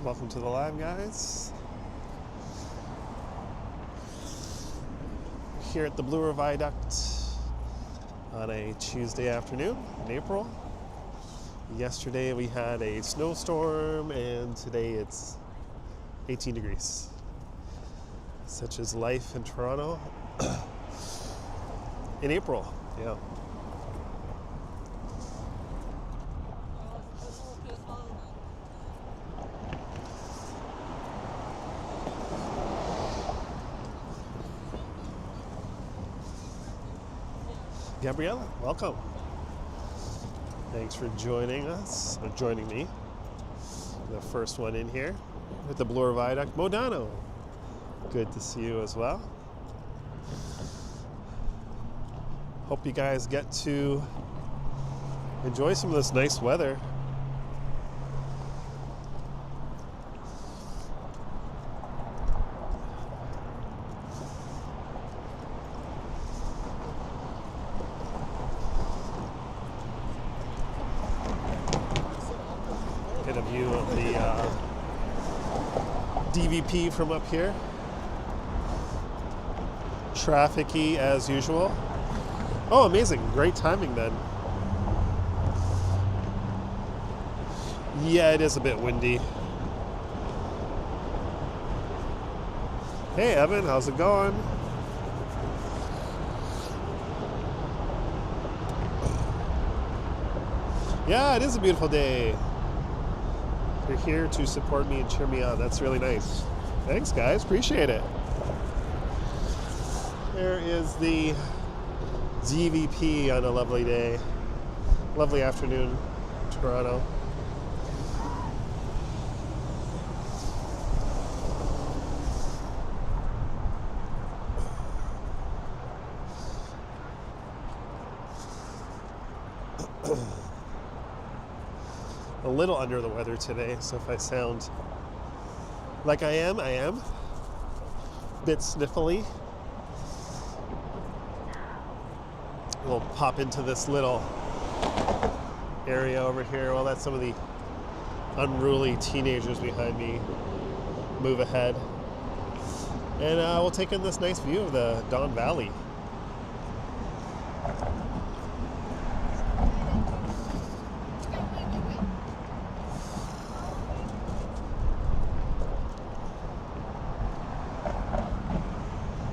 Welcome to the live, guys. Here at the Bloor Viaduct on a Tuesday afternoon in April. Yesterday we had a snowstorm and today it's 18 degrees. Such is life in Toronto in April, yeah. Gabriella, welcome. Thanks for joining us, or joining me. The first one in here with the Bloor Viaduct. Modano, good to see you as well. Hope you guys get to enjoy some of this nice weather. Get a view of the DVP from up here. Traffic-y as usual. Oh, amazing. Great timing then. Yeah, it is a bit windy. Hey, Evan, how's it going? Yeah, it is a beautiful day. You're here to support me and cheer me on. That's really nice. Thanks, guys. Appreciate it. There is the DVP on a lovely day. Lovely afternoon, Toronto. A little under the weather today, so if I sound like I am. A bit sniffly. We'll pop into this little area over here. Well, that's some of the unruly teenagers behind me. Move ahead. And we'll take in this nice view of the Don Valley.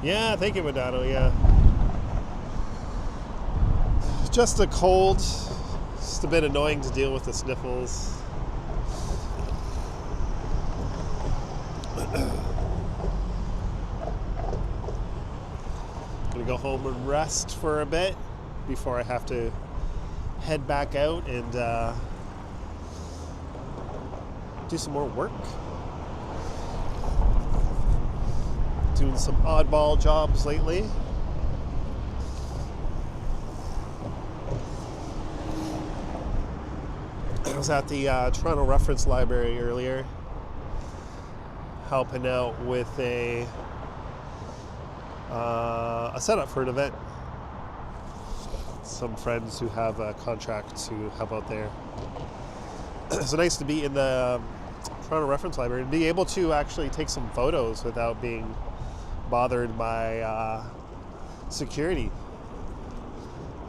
Yeah, thank you, Modano, yeah. Just a cold, just a bit annoying to deal with the sniffles. Gonna go home and rest for a bit before I have to head back out and do some more work. Doing some oddball jobs lately. I was at the Toronto Reference Library earlier, helping out with a setup for an event. Some friends who have a contract to help out there. So nice to be in the Toronto Reference Library and be able to actually take some photos without being bothered by security.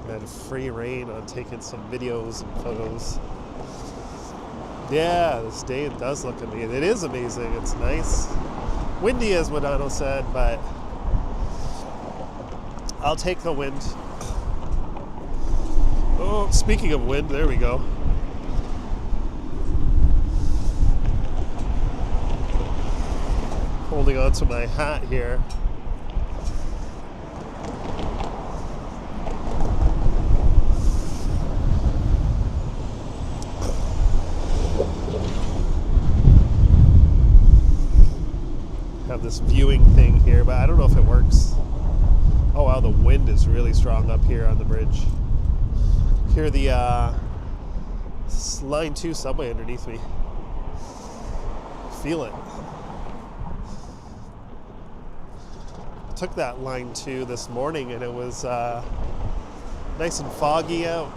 And free reign on taking some videos and photos. Yeah, this day it does look amazing. It is amazing. It's nice. Windy, as Modano said, but I'll take the wind. Oh, speaking of wind, there we go. Holding on to my hat here. Have this viewing thing here, but I don't know if it works. Oh wow, the wind is really strong up here on the bridge. Hear the Line 2 subway underneath me. Feel it. Took that Line 2 this morning and it was nice and foggy out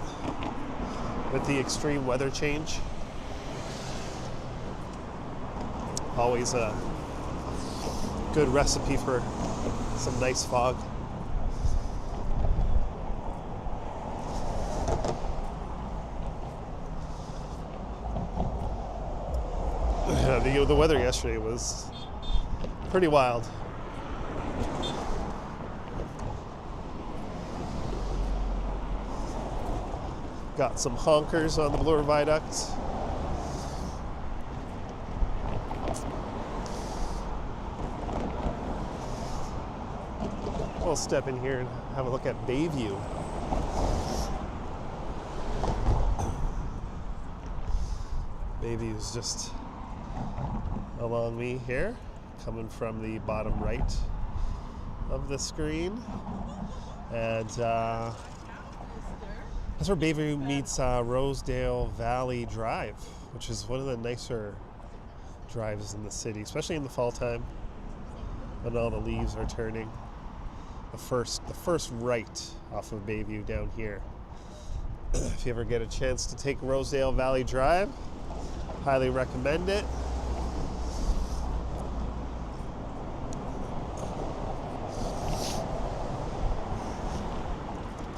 with the extreme weather change. Always a good recipe for some nice fog. The weather yesterday was pretty wild. Got some honkers on the Bloor Viaduct. We'll step in here and have a look at Bayview. Bayview is just along me here, coming from the bottom right of the screen. And that's where Bayview meets Rosedale Valley Drive, which is one of the nicer drives in the city, especially in the fall time when all the leaves are turning. The first right off of Bayview down here. If you ever get a chance to take Rosedale Valley Drive, highly recommend it.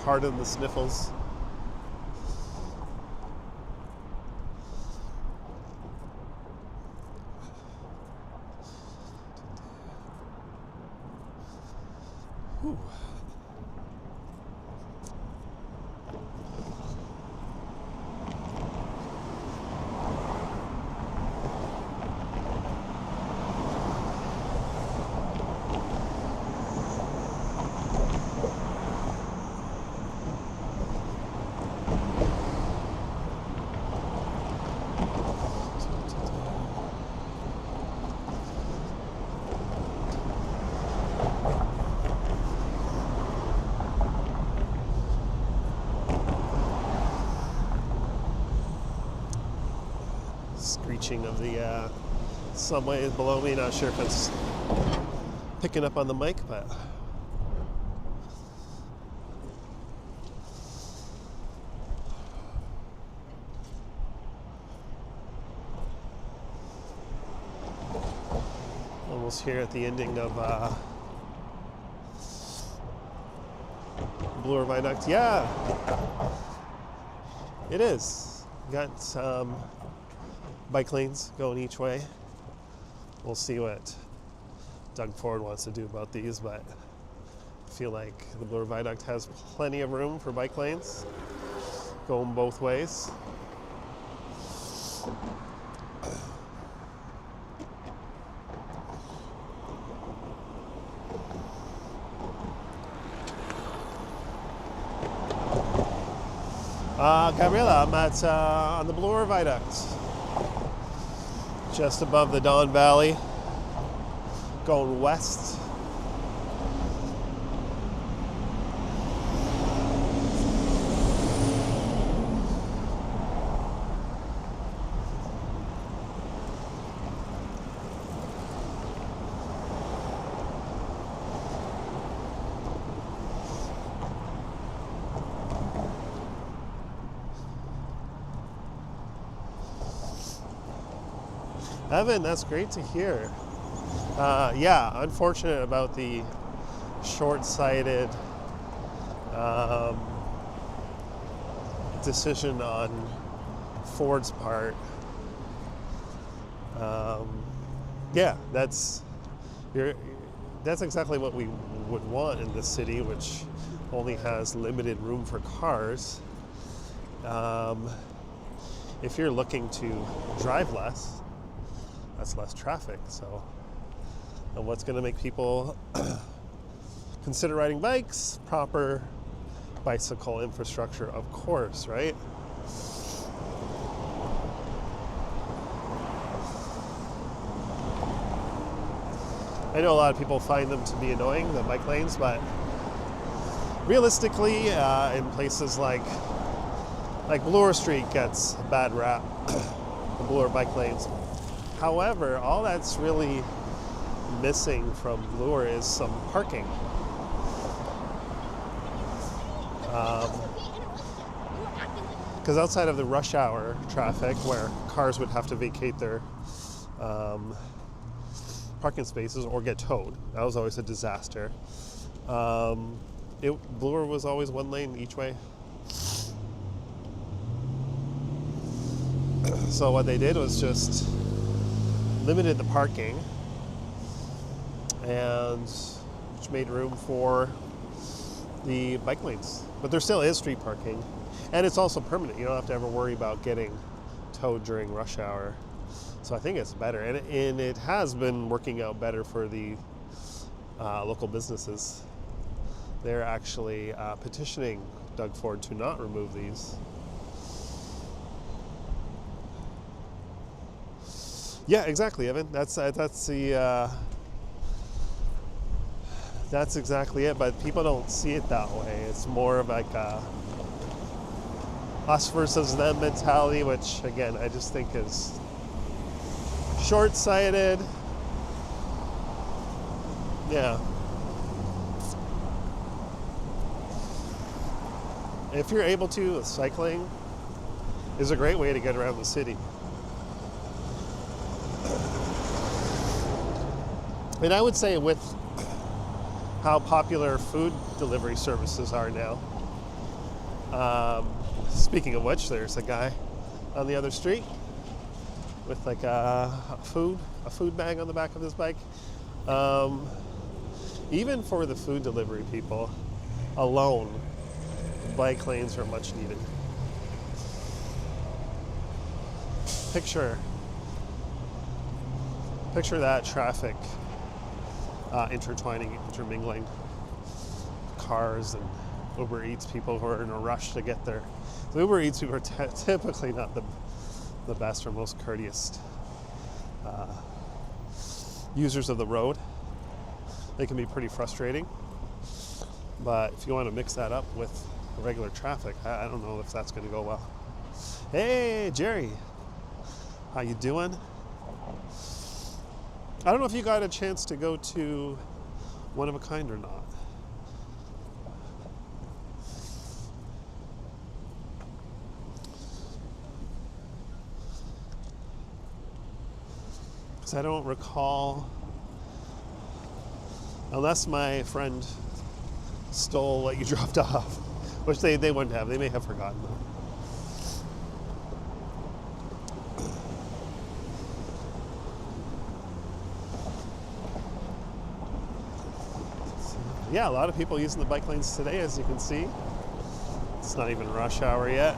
Pardon the sniffles. Whew. Screeching of the subway below me. Not sure if it's picking up on the mic, but almost here at the ending of Bloor Viaduct. Yeah, it is. Got bike lanes going each way. We'll see what Doug Ford wants to do about these, but I feel like the Bloor Viaduct has plenty of room for bike lanes going both ways. Gabriela, I'm at on the Bloor Viaduct, just above the Don Valley, going west. Evan, that's great to hear. Yeah, unfortunate about the short-sighted decision on Ford's part. Yeah, that's exactly what we would want in this city, which only has limited room for cars. If you're looking to drive less, that's less traffic. So, and what's going to make people consider riding bikes? Proper bicycle infrastructure, of course, right? I know a lot of people find them to be annoying, the bike lanes, but realistically, in places like Bloor Street gets a bad rap, the Bloor bike lanes. However, all that's really missing from Bloor is some parking. Because outside of the rush hour traffic, where cars would have to vacate their parking spaces or get towed. That was always a disaster. Bloor was always one lane each way. So what they did was just limited the parking, and which made room for the bike lanes. But there still is street parking, and it's also permanent. You don't have to ever worry about getting towed during rush hour. So I think it's better, and it has been working out better for the local businesses. They're actually petitioning Doug Ford to not remove these. Yeah, exactly, Evan. That's exactly it. But people don't see it that way. It's more of like a us versus them mentality, which again I just think is short-sighted. Yeah. If you're able to, cycling is a great way to get around the city. And I would say with how popular food delivery services are now, speaking of which, there's a guy on the other street with like a food bag on the back of his bike. Even for the food delivery people alone, bike lanes are much needed. Picture that traffic intermingling. Cars and Uber Eats people who are in a rush to get there. The Uber Eats people are typically not the best or most courteous users of the road. They can be pretty frustrating. But if you want to mix that up with regular traffic, I don't know if that's going to go well. Hey, Jerry. How you doing? I don't know if you got a chance to go to One of a Kind or not. Because I don't recall, unless my friend stole what you dropped off, which they wouldn't have. They may have forgotten though. Yeah, a lot of people using the bike lanes today, as you can see. It's not even rush hour yet.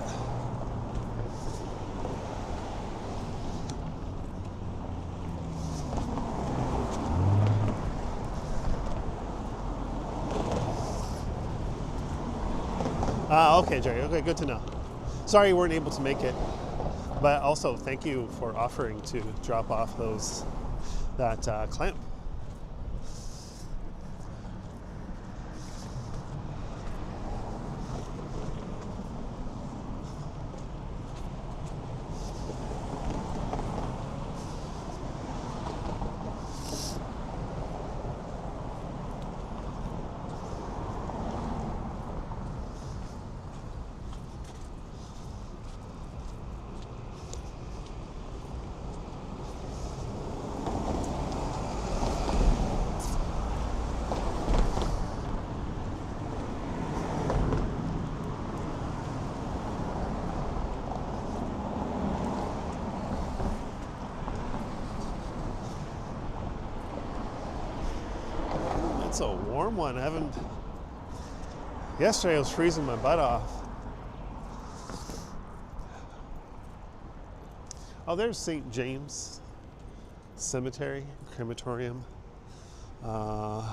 Okay, Jerry. Okay, good to know. Sorry you weren't able to make it, but also thank you for offering to drop off that clamp. It's a warm one. Yesterday I was freezing my butt off. Oh, there's St. James Cemetery, crematorium. One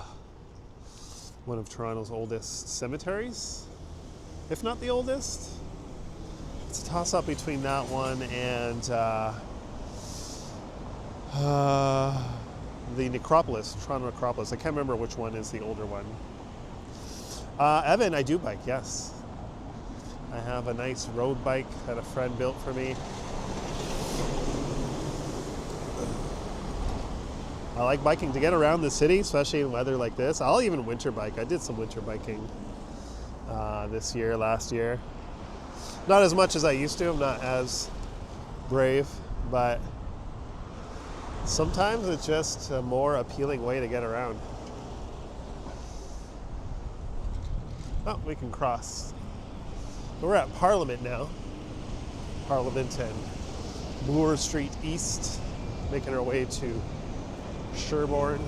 of Toronto's oldest cemeteries, if not the oldest. It's a toss-up between that one and the necropolis, Toronto necropolis. I can't remember which one is the older one. Evan, I do bike, yes. I have a nice road bike that a friend built for me. I like biking to get around the city, especially in weather like this. I'll even winter bike. I did some winter biking last year. Not as much as I used to. I'm not as brave, but Sometimes it's just a more appealing way to get around. Oh, we can cross. We're at Parliament now. Parliament and Bloor Street East, making our way to Sherborne.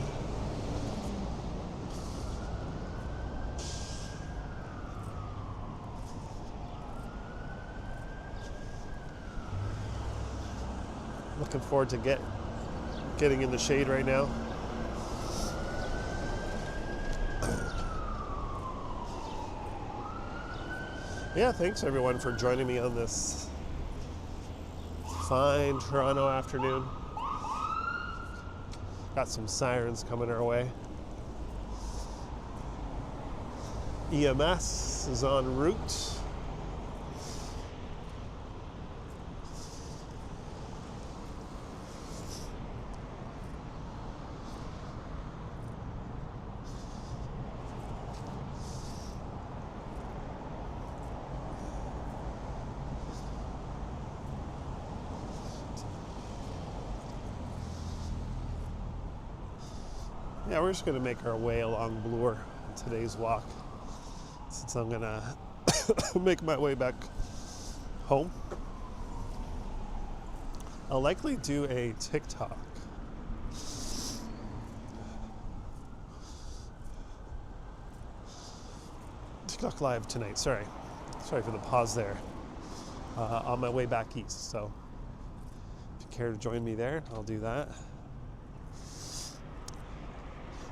Looking forward to getting in the shade right now. Yeah, thanks everyone for joining me on this fine Toronto afternoon. Got some sirens coming our way. EMS is en route. Yeah, we're just going to make our way along Bloor on today's walk, since I'm going to make my way back home. I'll likely do a TikTok. TikTok live tonight, sorry for the pause there, on my way back east. So if you care to join me there, I'll do that.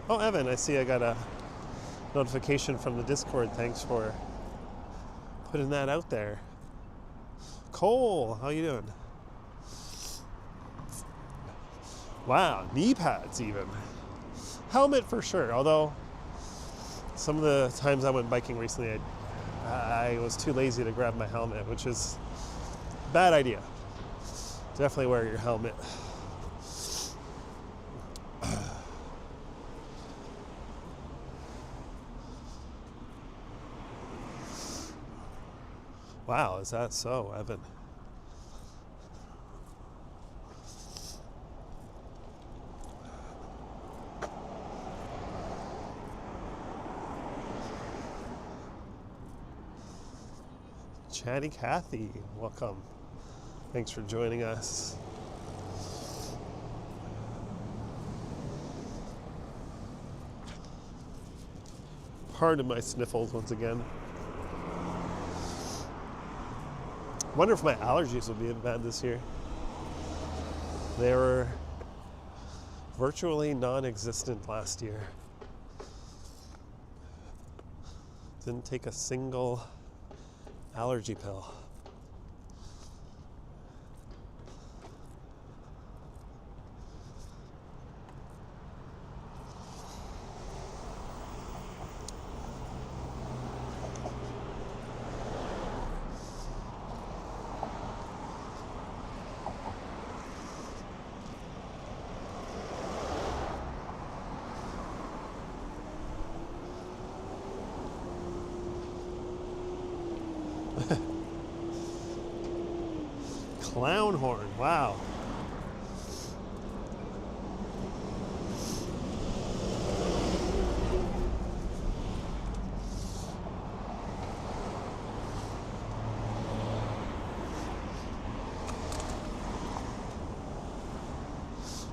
Oh, Evan, I see I got a notification from the Discord. Thanks for putting that out there. Cole, how you doing? Wow, knee pads even. Helmet for sure, although some of the times I went biking recently, I was too lazy to grab my helmet, which is a bad idea. Definitely wear your helmet. Wow, is that so, Evan? Chatty Cathy, welcome. Thanks for joining us. Pardon my sniffles once again. Wonder if my allergies will be bad this year. They were virtually non-existent last year. Didn't take a single allergy pill. Clown horn, wow.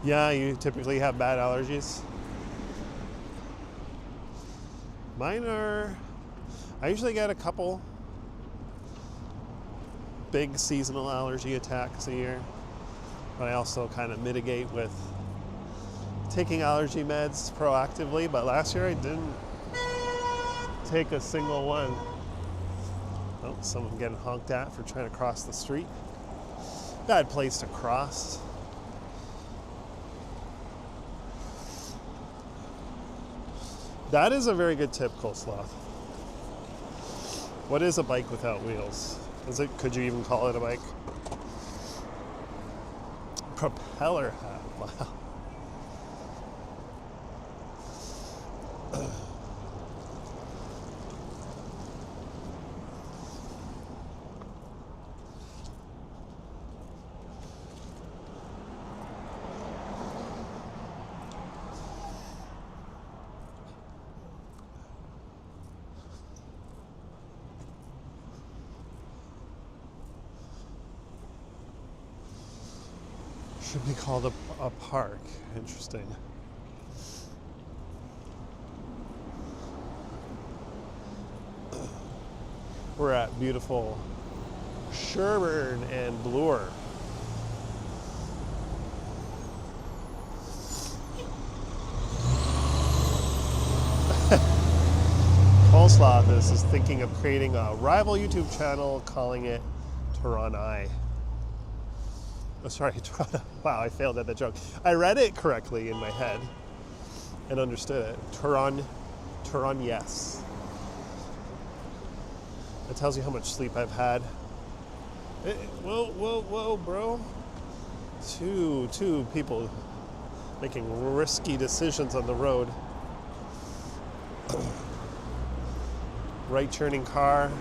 Yeah, you typically have bad allergies. Mine are, I usually get a couple big seasonal allergy attacks a year, but I also kind of mitigate with taking allergy meds proactively. But last year I didn't take a single one. Oh, someone getting honked at for trying to cross the street. Bad place to cross. That is a very good tip, Coleslaw. What is a bike without wheels? Could you even call it a bike? Propeller hat, wow. Should be called a park. Interesting. We're at beautiful Sherburne and Bloor. Coleslaw is thinking of creating a rival YouTube channel, calling it Turon-I. Oh, sorry, wow, I failed at that joke. I read it correctly in my head and understood it. Turon, yes. It tells you how much sleep I've had. Whoa, bro. Two people making risky decisions on the road. Right turning car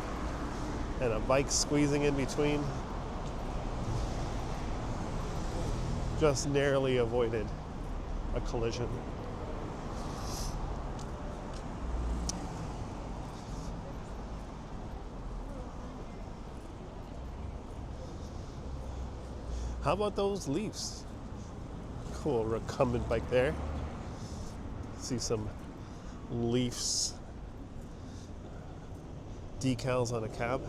and a bike squeezing in between. Just narrowly avoided a collision. How about those Leafs? Cool recumbent bike there. See some Leafs decals on a cab.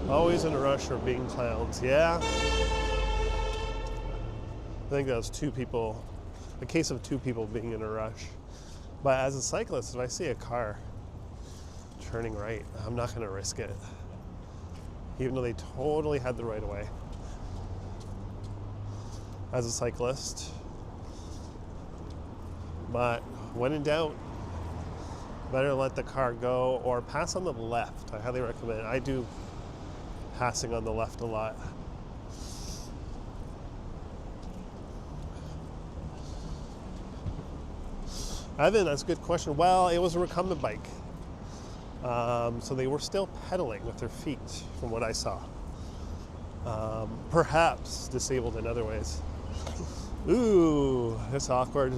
Always in a rush or being clowns. Yeah. I think that was two people, a case of two people being in a rush. But as a cyclist, if I see a car turning right, I'm not going to risk it. Even though they totally had the right of way. As a cyclist. But when in doubt, better let the car go or pass on the left. I highly recommend it. I do passing on the left a lot. Evan, that's a good question. Well, it was a recumbent bike. So they were still pedaling with their feet, from what I saw. Perhaps disabled in other ways. Ooh, that's awkward.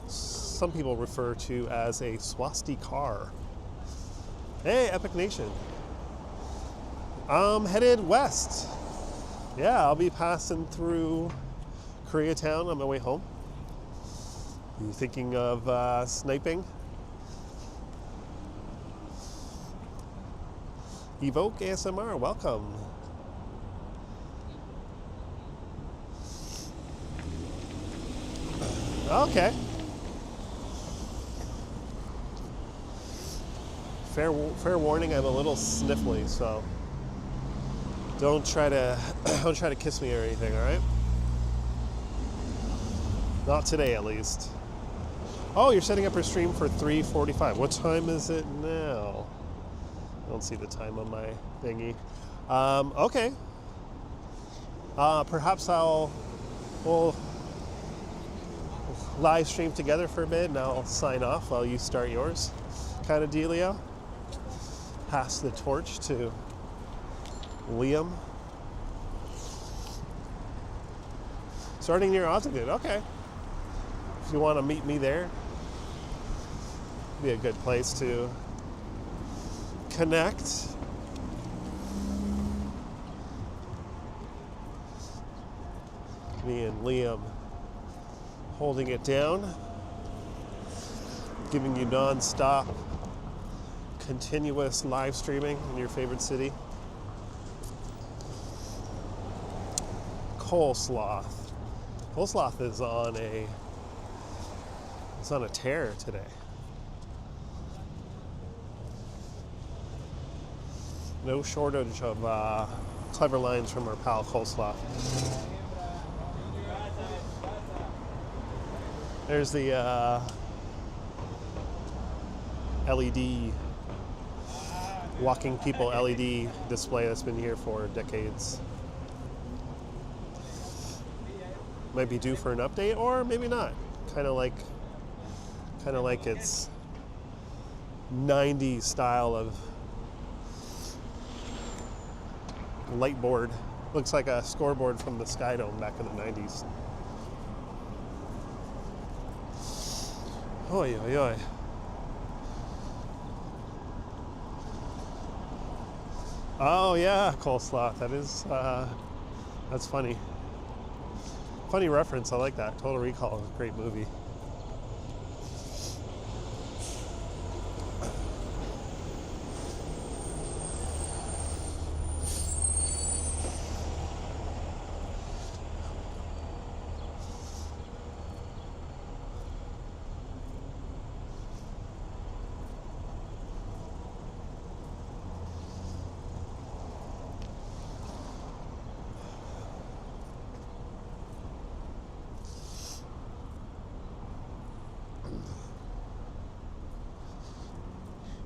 Some people refer to as a swastika. Hey, Epic Nation. I'm headed west. Yeah, I'll be passing through Koreatown on my way home. You thinking of sniping? Evoke ASMR, welcome. Okay. Fair warning, I'm a little sniffly, so don't try to kiss me or anything, all right? Not today, at least. Oh, you're setting up your stream for 3:45. What time is it now? I don't see the time on my thingy. Okay. Perhaps we'll live stream together for a bit, and I'll sign off while you start yours. Kind of dealio. Pass the torch to Liam. Starting near Ossington, okay. If you want to meet me there, be a good place to connect. Me and Liam holding it down, giving you non-stop, continuous live streaming in your favorite city. Coleslaw is on a tear today. No shortage of clever lines from our pal Coleslaw. There's the LED, walking people LED display that's been here for decades. Might be due for an update, or maybe not. Kind of like its 90s style of light board. Looks like a scoreboard from the Sky Dome back in the 90s. Oy, oy, oy. Oh yeah, coleslaw. That is, that's funny. Funny reference. I like that. Total Recall is a great movie.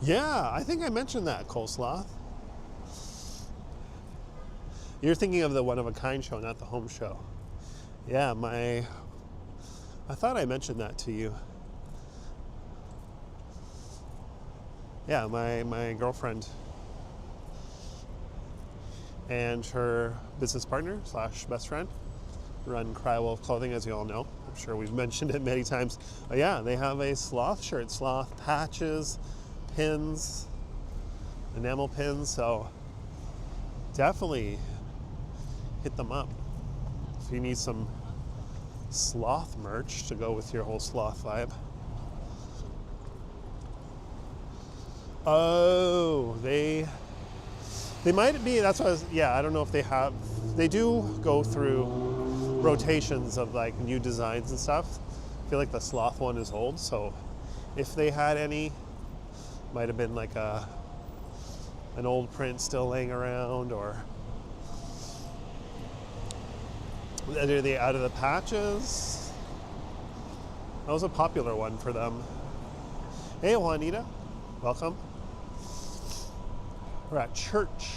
Yeah, I think I mentioned that coleslaw. You're thinking of the One of a Kind show, not the home show. Yeah, I thought I mentioned that to you. Yeah, my girlfriend and her business partner / best friend run Crywolf Clothing, as you all know. I'm sure we've mentioned it many times. Yeah, they have a sloth shirt, sloth patches, pins, enamel pins. So definitely hit them up if you need some sloth merch to go with your whole sloth vibe. Oh, they might be. That's what I don't know if they do go through rotations of like new designs and stuff. I feel like the sloth one is old, so if they had any, might have been like an old print still laying around, or are they out of the patches? That was a popular one for them. Hey Juanita, welcome. We're at church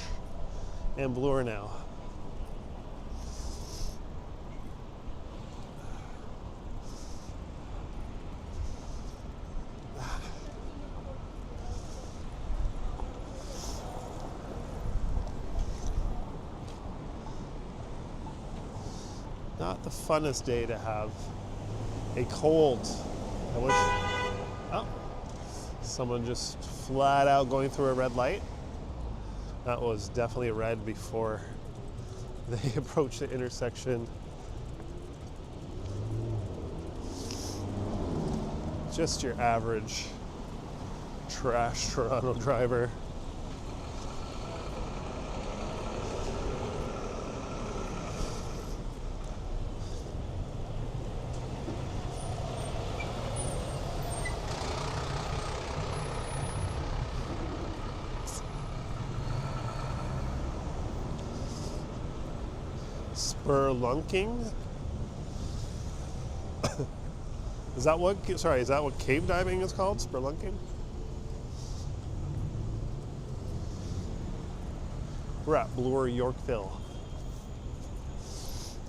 in Bloor now. Not the funnest day to have a cold. I wish. Oh, someone just flat out going through a red light. That was definitely a red before they approached the intersection. Just your average trash Toronto driver. Spelunking? Is that what cave diving is called? Spelunking? We're at Bloor Yorkville.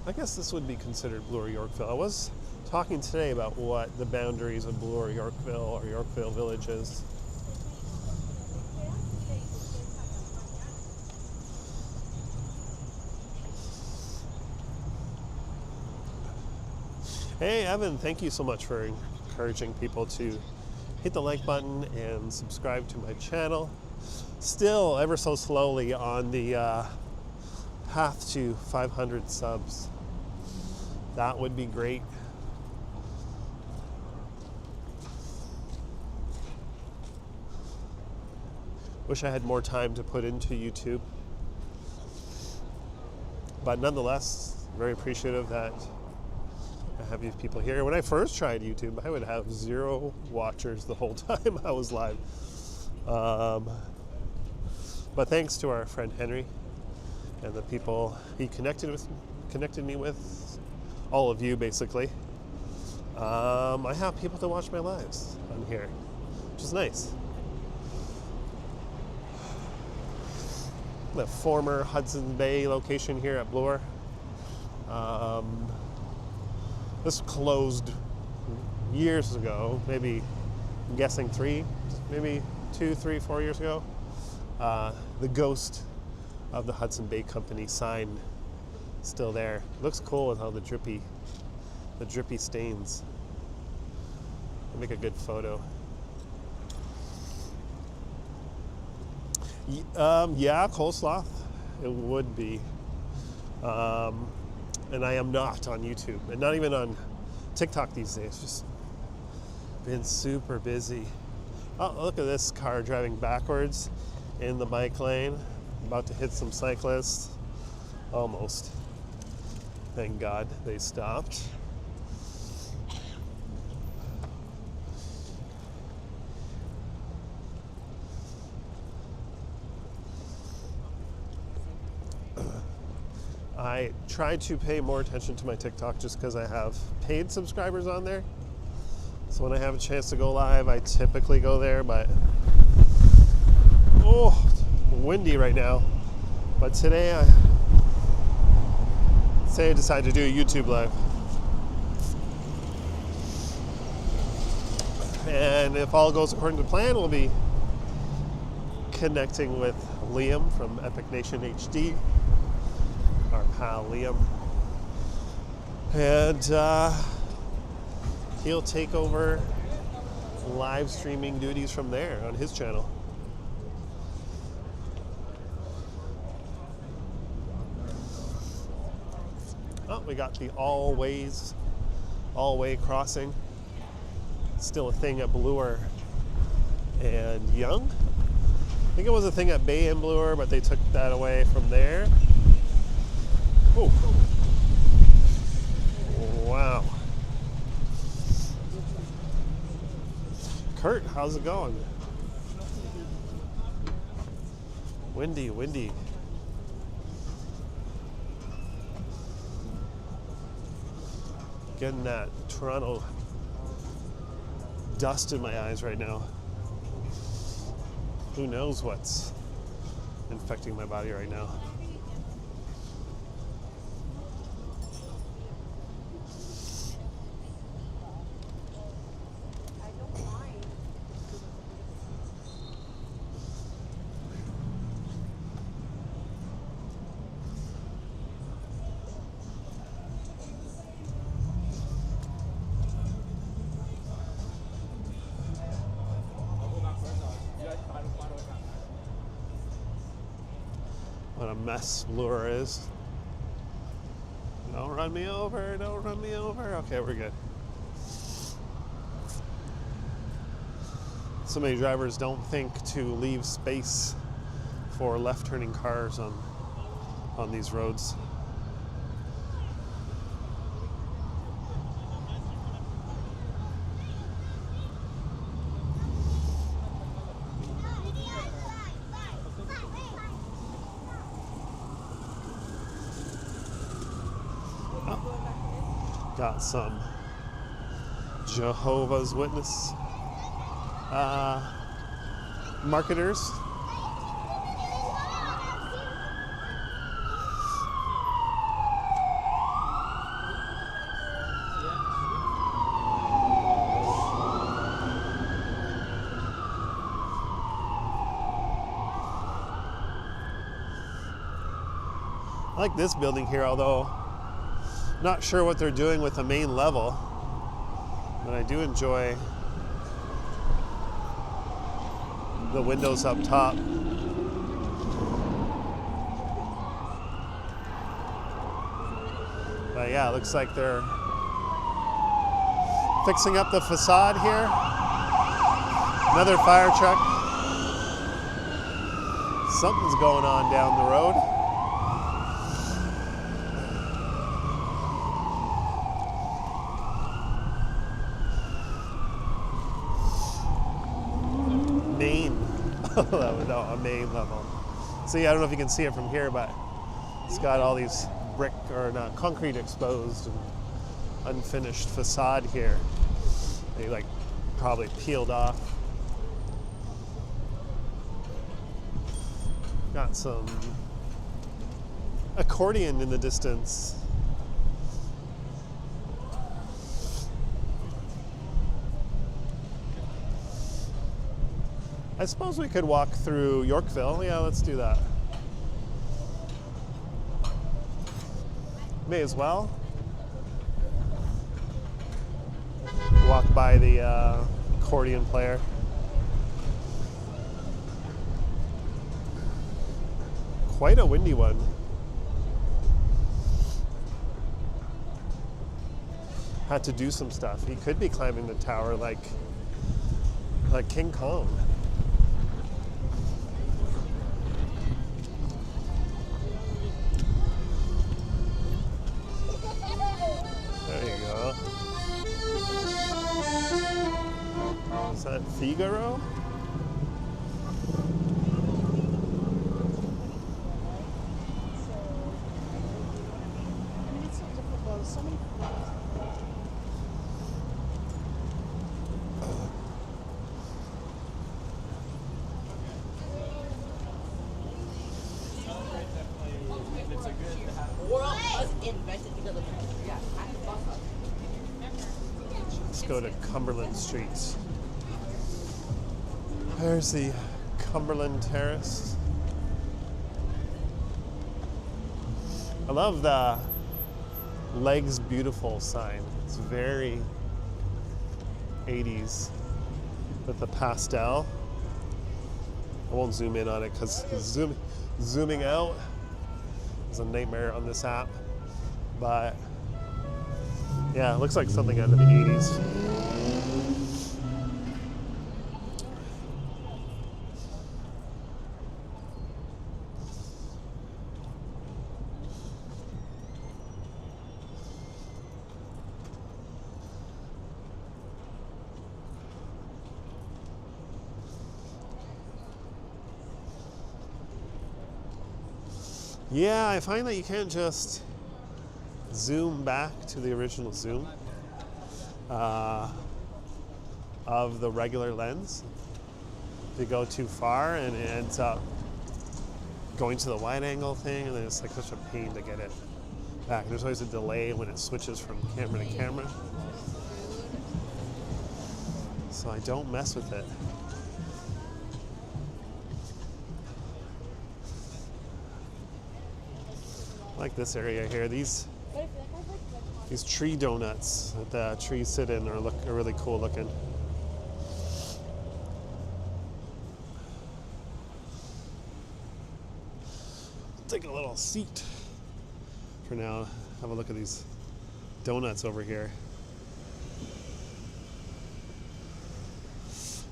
I guess this would be considered Bloor Yorkville. I was talking today about what the boundaries of Bloor Yorkville or Yorkville Village is. Hey Evan, thank you so much for encouraging people to hit the like button and subscribe to my channel. Still ever so slowly on the path to 500 subs. That would be great. Wish I had more time to put into YouTube. But nonetheless, very appreciative that I have you people here. When I first tried YouTube, I would have 0 watchers the whole time I was live. But thanks to our friend Henry and the people he connected me with, all of you basically, I have people to watch my lives on here, which is nice. The former Hudson Bay location here at Bloor. This closed years ago, maybe, I'm guessing 3, maybe 2, 3, 4 years ago. The ghost of the Hudson Bay Company sign still there. Looks cool with all the drippy stains. It'll make a good photo. Yeah, coleslaw. It would be. And I am not on YouTube, and not even on TikTok these days. Just been super busy. Oh, look at this car driving backwards in the bike lane. About to hit some cyclists. Almost. Thank God they stopped. I try to pay more attention to my TikTok just because I have paid subscribers on there. So when I have a chance to go live, I typically go there, but windy right now. But today I decided to do a YouTube live. And if all goes according to plan, we'll be connecting with Liam from Epic Nation HD. Our pal Liam, and he'll take over live streaming duties from there on his channel. Oh, we got the all-way crossing. Still a thing at Bloor and Young. I think it was a thing at Bay and Bloor, but they took that away from there. Oh, wow. Kurt, how's it going? Windy. Getting that Toronto dust in my eyes right now. Who knows what's infecting my body right now. What a mess Bloor is. Don't run me over. Okay, we're good. So many drivers don't think to leave space for left-turning cars on these roads. Got some Jehovah's Witness marketers. I like this building here, although not sure what they're doing with the main level, but I do enjoy the windows up top. But yeah, it looks like they're fixing up the facade here. Another fire truck. Something's going on down the road. A main level. See, I don't know if you can see it from here, but it's got all these brick or not concrete exposed and unfinished facade here. They like probably peeled off. Got some accordion in the distance. I suppose we could walk through Yorkville. Yeah, let's do that. May as well. Walk by the accordion player. quite a windy one. Had to do some stuff. He could be climbing the tower like King Kong. There you go. Is that Figaro? Let's go to Cumberland Streets. There's the Cumberland Terrace. I love the Legs Beautiful sign. It's very 80s with the pastel. I won't zoom in on it because zooming out is a nightmare on this app. But yeah, it looks like something out of the 80s. Yeah, I find that you can't just zoom back to the original zoom of the regular lens. If you go too far and it ends up going to the wide angle thing, and then it's like such a pain to get it back. There's always a delay when it switches from camera to camera. So I don't mess with it. I like this area here. These tree donuts that the trees sit in are really cool looking. Take a little seat for now. Have a look at these donuts over here.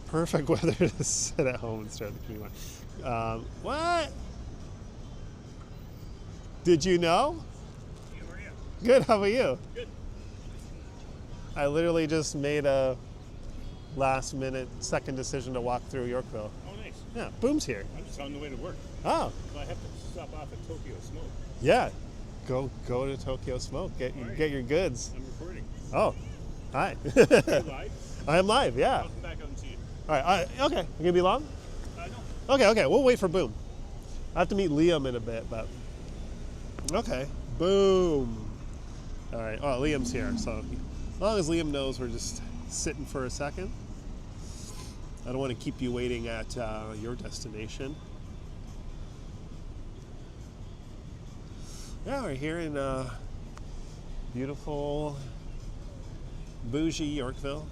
Perfect weather to sit at home and start the community. What? Did you know? Hey, how are you? Good, how about you? Good. I literally just made a last minute second decision to walk through Yorkville. Oh, nice. Yeah, Boom's here. I'm just on the way to work. Oh, So I have to stop off at Tokyo Smoke. yeah. Go to Tokyo Smoke. Get your goods. I'm recording. Oh, hi. Are you live? I am live, yeah. I'll come back out and see you. All right, okay. You gonna be long? No. Okay. We'll wait for Boom. I have to meet Liam in a bit, but okay. Boom. All right. Oh, Liam's here. So as long as Liam knows we're just sitting for a second, I don't want to keep you waiting at your destination. Yeah, we're here in beautiful, bougie Yorkville.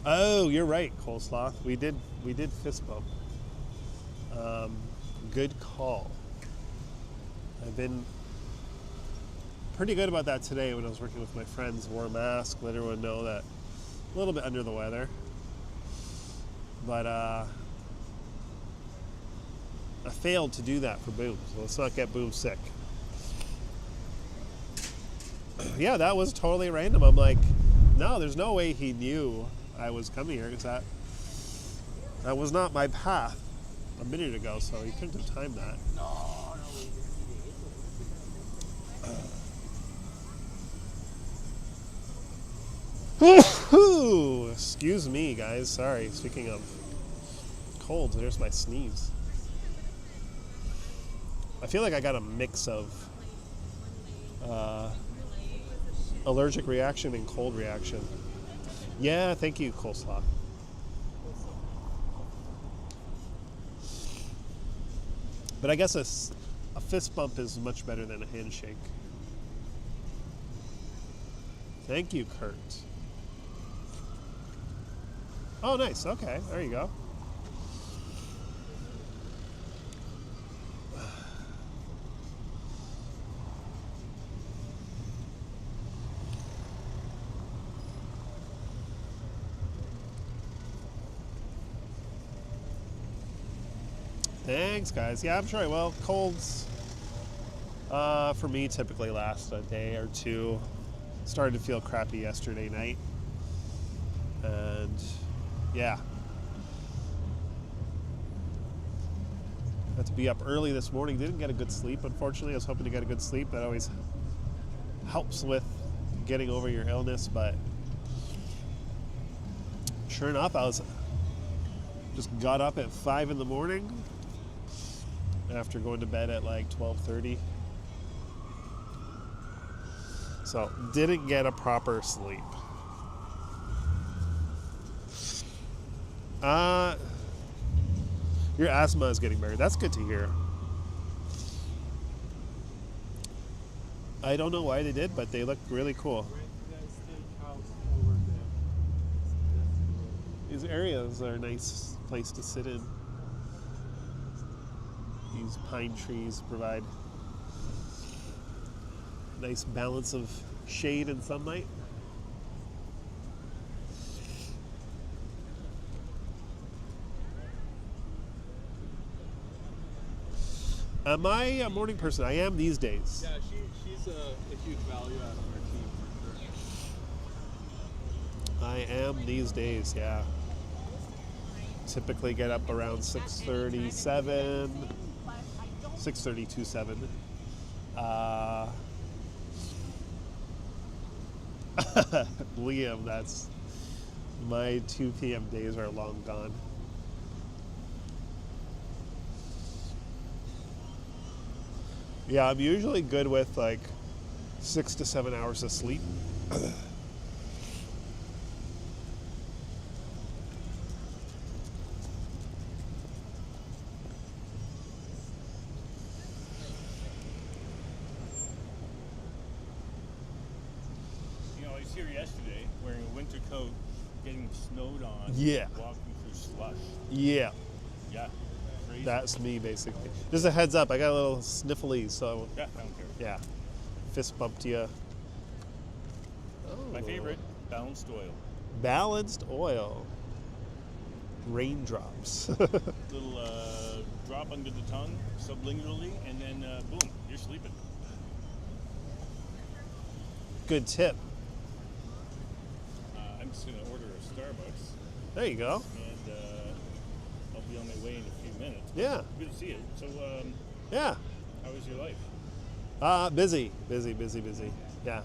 Oh, you're right, Coleslaw. We did fist bump. Good call. I've been pretty good about that today when I was working with my friends. Wore a mask, let everyone know that a little bit under the weather. But I failed to do that for Boom, so let's not get Boom sick. Yeah, that was totally random. I'm like, no, there's no way he knew I was coming here because that was not my path a minute ago, so he couldn't have timed that. Woo-hoo! Excuse me, guys. Sorry. Speaking of colds, there's my sneeze. I feel like I got a mix of allergic reaction and cold reaction. Yeah, thank you, Coleslaw. But I guess a fist bump is much better than a handshake. Thank you, Kurt. Oh, nice. Okay, there you go. Thanks, guys. Yeah, I'm sure I will. Colds, for me, typically last a day or two. Started to feel crappy yesterday night. And, yeah. Had to be up early this morning. Didn't get a good sleep, unfortunately. I was hoping to get a good sleep. That always helps with getting over your illness, but sure enough, I just got up at 5 in the morning after going to bed at like 12:30. So didn't get a proper sleep. Your asthma is getting better. That's good to hear. I don't know why they did, but they look really cool. These areas are a nice place to sit in. These pine trees provide a nice balance of shade and sunlight. Am I a morning person? I am these days. Yeah, she's a huge value add on our team for sure. I am these days, yeah. Typically get up around 6:37, 6:30 to 7. Liam, that's my 2 p.m. days are long gone. Yeah, I'm usually good with like 6 to 7 hours of sleep. You know, I was here yesterday wearing a winter coat, getting snowed on. Yeah. Walking through slush. Yeah, Yeah. Crazy. that's me basically. Just a heads up, I got a little sniffly, so Yeah, I don't care. yeah. Fist bumped you. My favorite, balanced oil. Balanced oil. Raindrops. Little drop under the tongue, sublingually, and then boom, you're sleeping. Good tip. I'm just gonna order a Starbucks, There you go. and I'll be on my way in a few minutes. Yeah, Good to see you. So, yeah. how was your life? Busy. Yeah.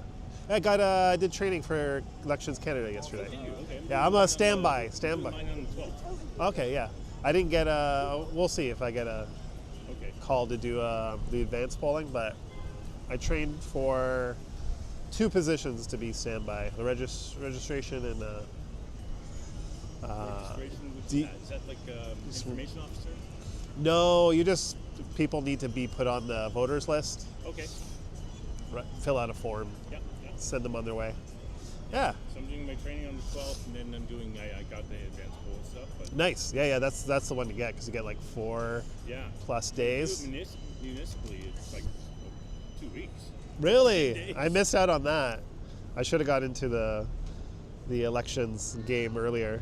I did training for Elections Canada yesterday. Did you? Okay. Yeah, I'm a standby. Mine Standby. on the 12th. Okay, yeah. I didn't get we'll see if I get a Okay. call to do the advanced polling, but I trained for 2 positions to be standby: the registration and Registration with D- that. Is that like information officer? no, people need to be put on the voters list, Okay. fill out a form, Yeah. Yeah. send them on their way. Yeah, So I'm doing my training on the 12th, and then I'm doing. I got the advanced poll stuff, but nice. Yeah, that's the one to get because you get like 4+ yeah. days. Do it municipally, it's like 2 weeks. Really? days. I missed out on that. I should have got into the elections game earlier.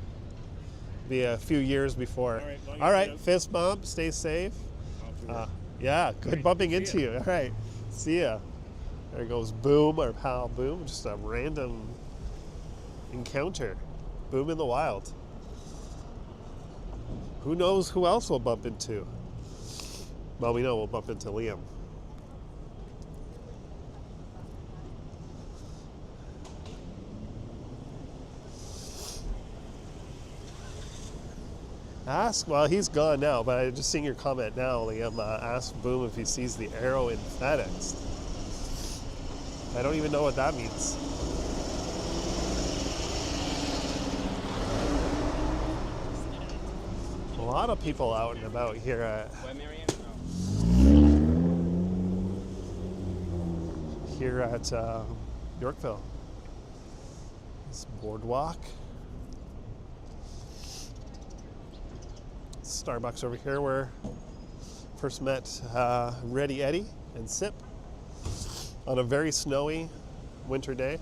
Be a few years before. All right, well, All right, you know. fist bump. Stay safe. Off to work. Yeah, good Right, bumping see into ya. you. All right, see ya. There goes Boom, our pal Boom. Just a random encounter. Boom in the wild. Who knows who else we'll bump into? Well, we know we'll bump into Liam. Well, he's gone now, but I just seen your comment now, Liam. Ask Boom if he sees the arrow in FedEx. I don't even know what that means. A lot of people out and about here at Yorkville. This boardwalk. Starbucks over here where first met Ready Eddie and Sip on a very snowy winter day.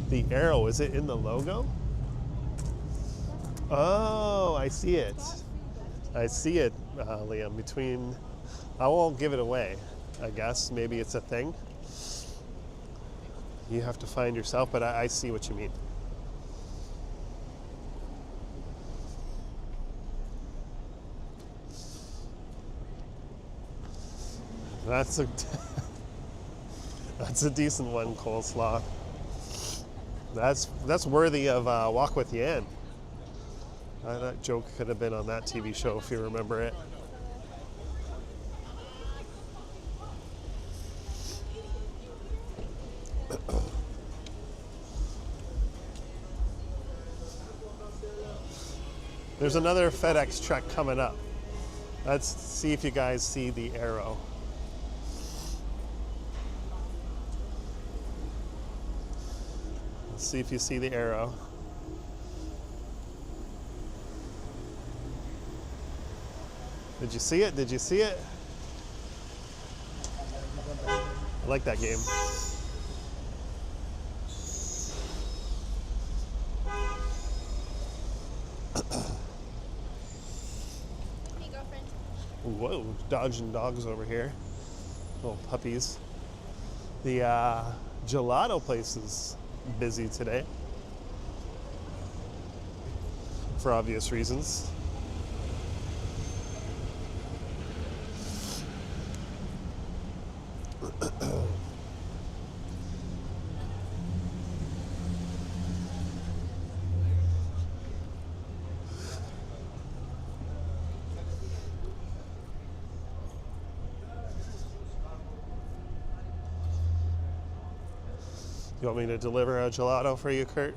The arrow, is it in the logo? Oh, I see it. I see it, Liam, between, I won't give it away, I guess. Maybe it's a thing. You have to find yourself, but I see what you mean. That's a that's a decent one, coleslaw. That's worthy of Walk with Yan. That joke could have been on that TV show if you remember it. There's another FedEx truck coming up. Let's see if you guys see the arrow. Let's see if you see the arrow. Did you see it? Did you see it? I like that game. Hey, girlfriend. Whoa, dodging dogs over here. Little puppies. The gelato place is busy today. For obvious reasons. You want me to deliver a gelato for you, Kurt?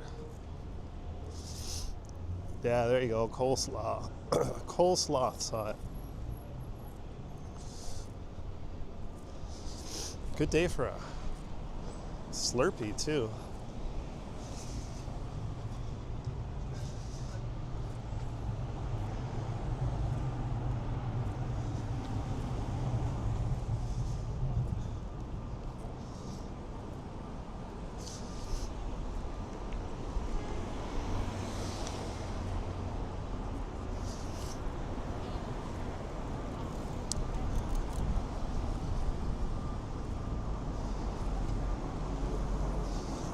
Yeah, there you go. Coleslaw. Coleslaw saw it. Good day for a Slurpee, too.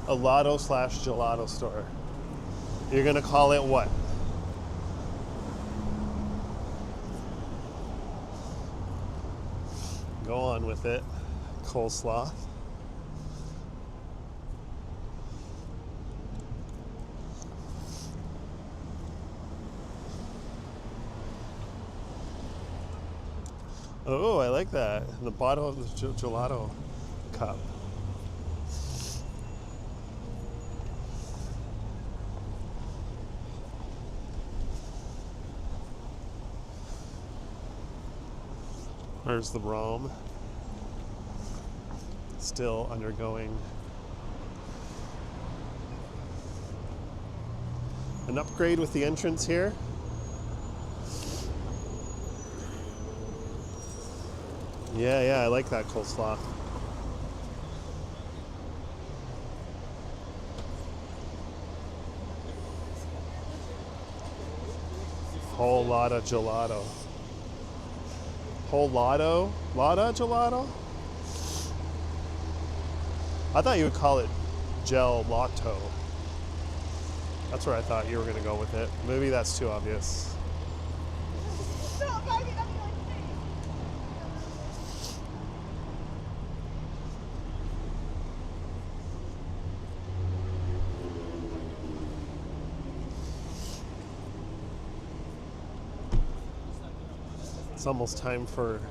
A lotto / gelato store. You're gonna call it what? Go on with it. Coleslaw. Oh, I like that. The bottom of the gelato cup. There's the Rome. Still undergoing an upgrade with the entrance here. Yeah, I like that coleslaw. Whole lot of gelato. Whole lotto? Lotta gelato? I thought you would call it gelato. That's where I thought you were going to go with it. Maybe that's too obvious. It's almost time for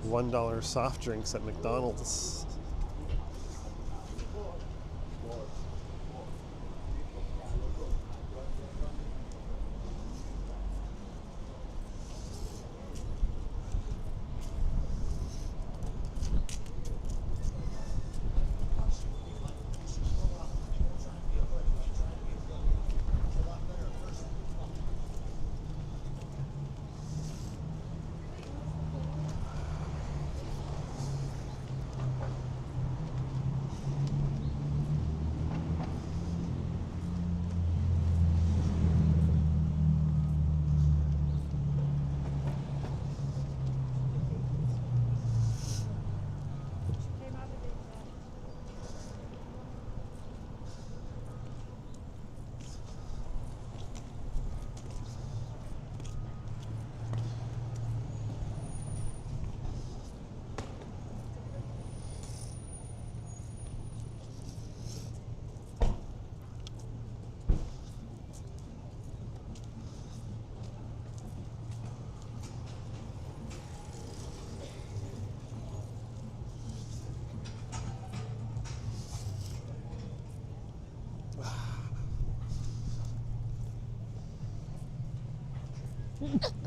$1 soft drinks at McDonald's.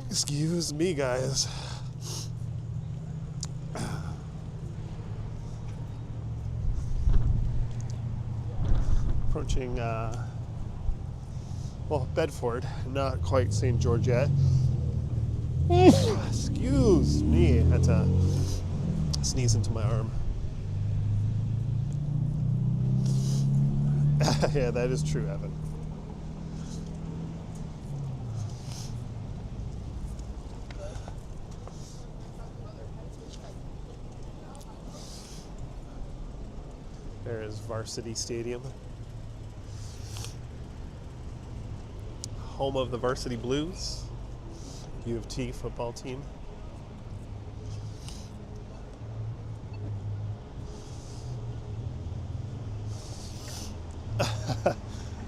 Excuse me, guys. Approaching, well, Bedford, not quite St. George yet. Excuse me, I had to sneeze into my arm. Yeah, that is true, Evan. There is Varsity Stadium, home of the Varsity Blues, U of T football team.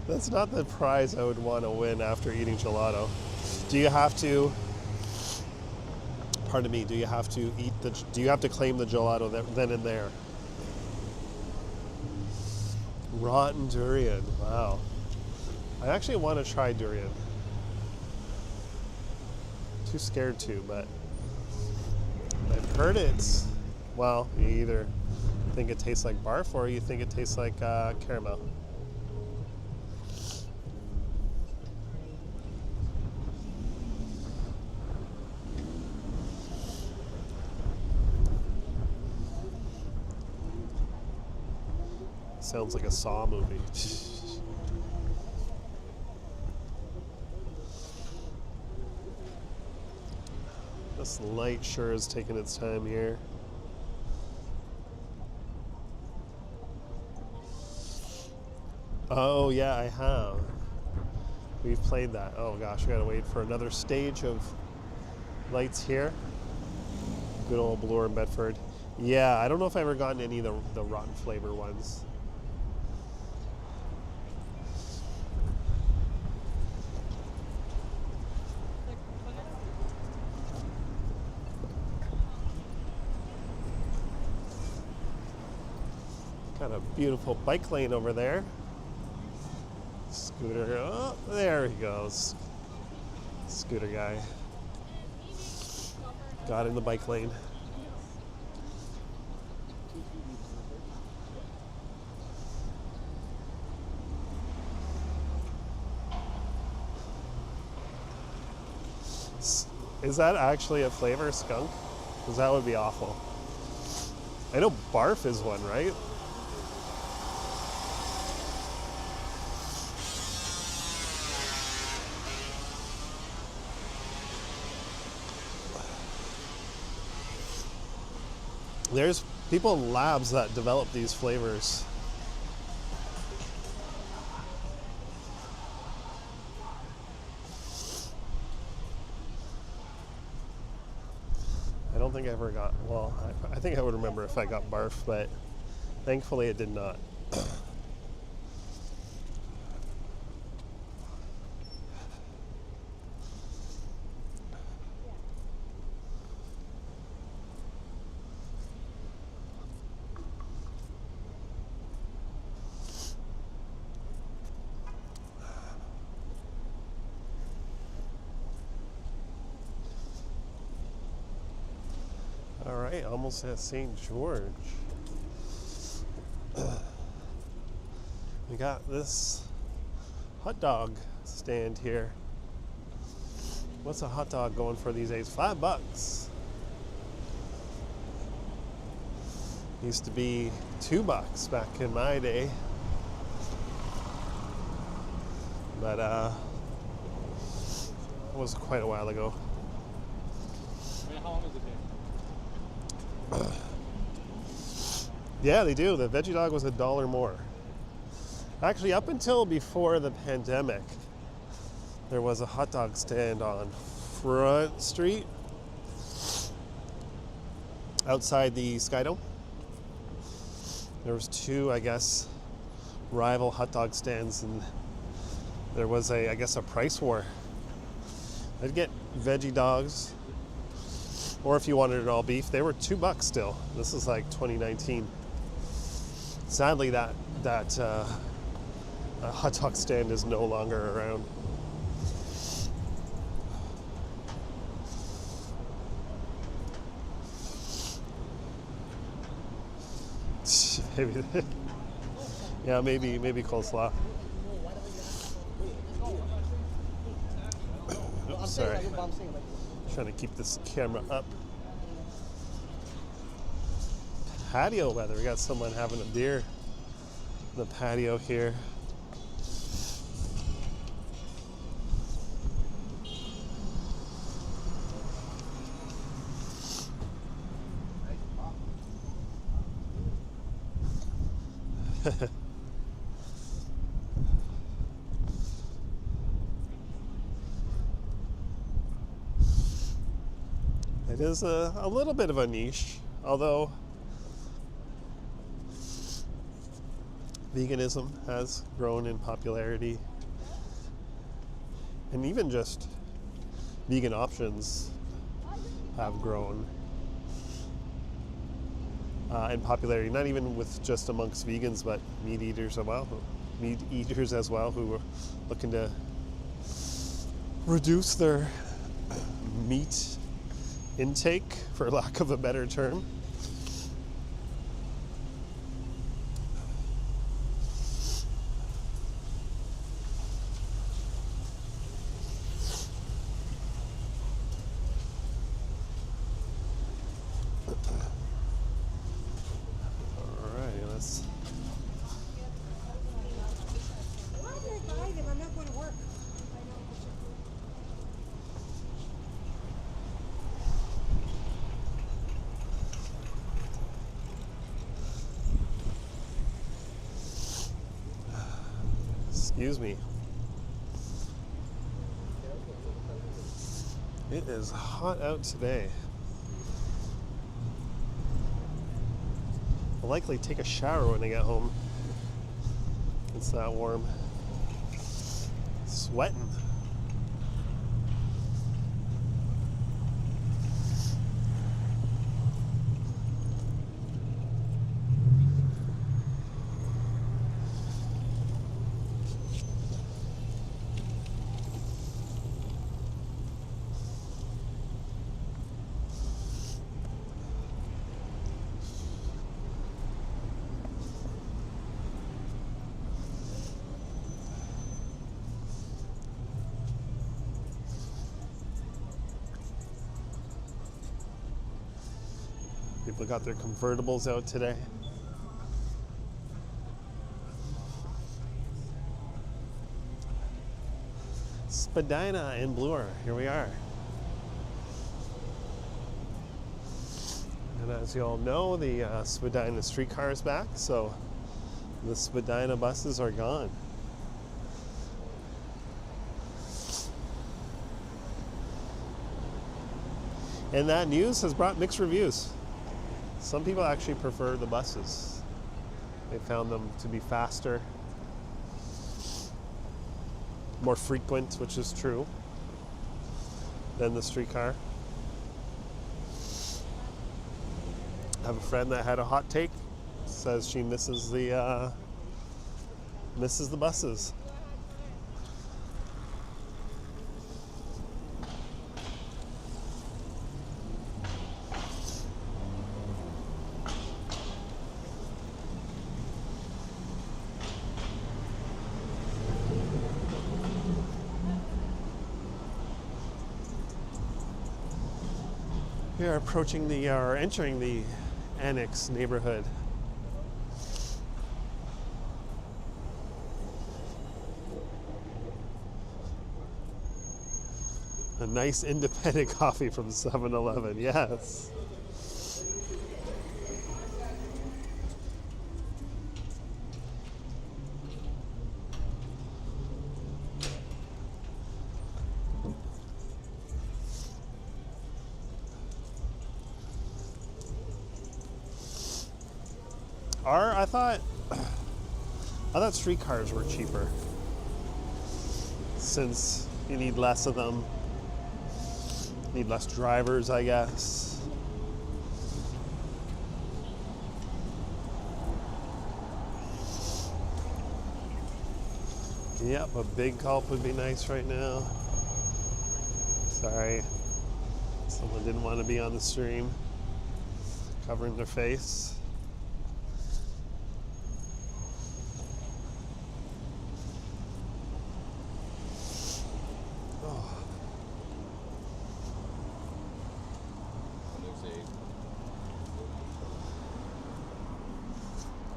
That's not the prize I would want to win after eating gelato. Do you have to, pardon me, do you have to claim the gelato then and there? Rotten durian, wow. I actually want to try durian. Too scared to, but I've heard it's, well, you either think it tastes like barf or you think it tastes like caramel. Sounds like a Saw movie. This light sure is taking its time here. Oh yeah, I have. We've played that. Oh gosh, we gotta wait for another stage of lights here. Good old Bloor and Bedford. Yeah, I don't know if I've ever gotten any of the rotten flavor ones. Got a beautiful bike lane over there. Scooter, oh, there he goes. Scooter guy. Got in the bike lane. Is that actually a flavor, skunk? Because that would be awful. I know barf is one, right? There's people in labs that develop these flavors. I don't think I ever got, well, I think I would remember if I got barf, but thankfully it did not. All right, almost at St. George. We got this hot dog stand here. What's a hot dog going for these days? $5. Used to be $2 back in my day. But it was quite a while ago. I mean, how long has it been? Yeah, they do. The veggie dog was $1 more. Actually, up until before the pandemic, there was a hot dog stand on Front Street outside the Skydome. There was two, I guess, rival hot dog stands, and there was a price war. I'd get veggie dogs, or if you wanted it all beef, they were $2 still. This is like 2019. Sadly, that hot dog stand is no longer around. maybe, yeah, maybe coleslaw. Oops, sorry. Trying to keep this camera up. Patio weather. We got someone having a beer in the patio here. It is a little bit of a niche, although veganism has grown in popularity, and even just vegan options have grown in popularity, not even with just amongst vegans, but meat eaters as well, who are looking to reduce their meat intake, for lack of a better term. Excuse me. It is hot out today. I'll likely take a shower when I get home. It's that warm. Sweating. People got their convertibles out today. Spadina in Bloor, here we are. And as you all know, the Spadina streetcar is back, so the Spadina buses are gone. And that news has brought mixed reviews. Some people actually prefer the buses. They found them to be faster, more frequent, which is true, than the streetcar. I have a friend that had a hot take. Says she misses the buses. We are approaching or entering the Annex neighborhood. A nice independent coffee from 7-Eleven, yes. I thought streetcars were cheaper, since you need less of them, need less drivers, I guess. Yep, a big gulp would be nice right now. Sorry, someone didn't want to be on the stream covering their face.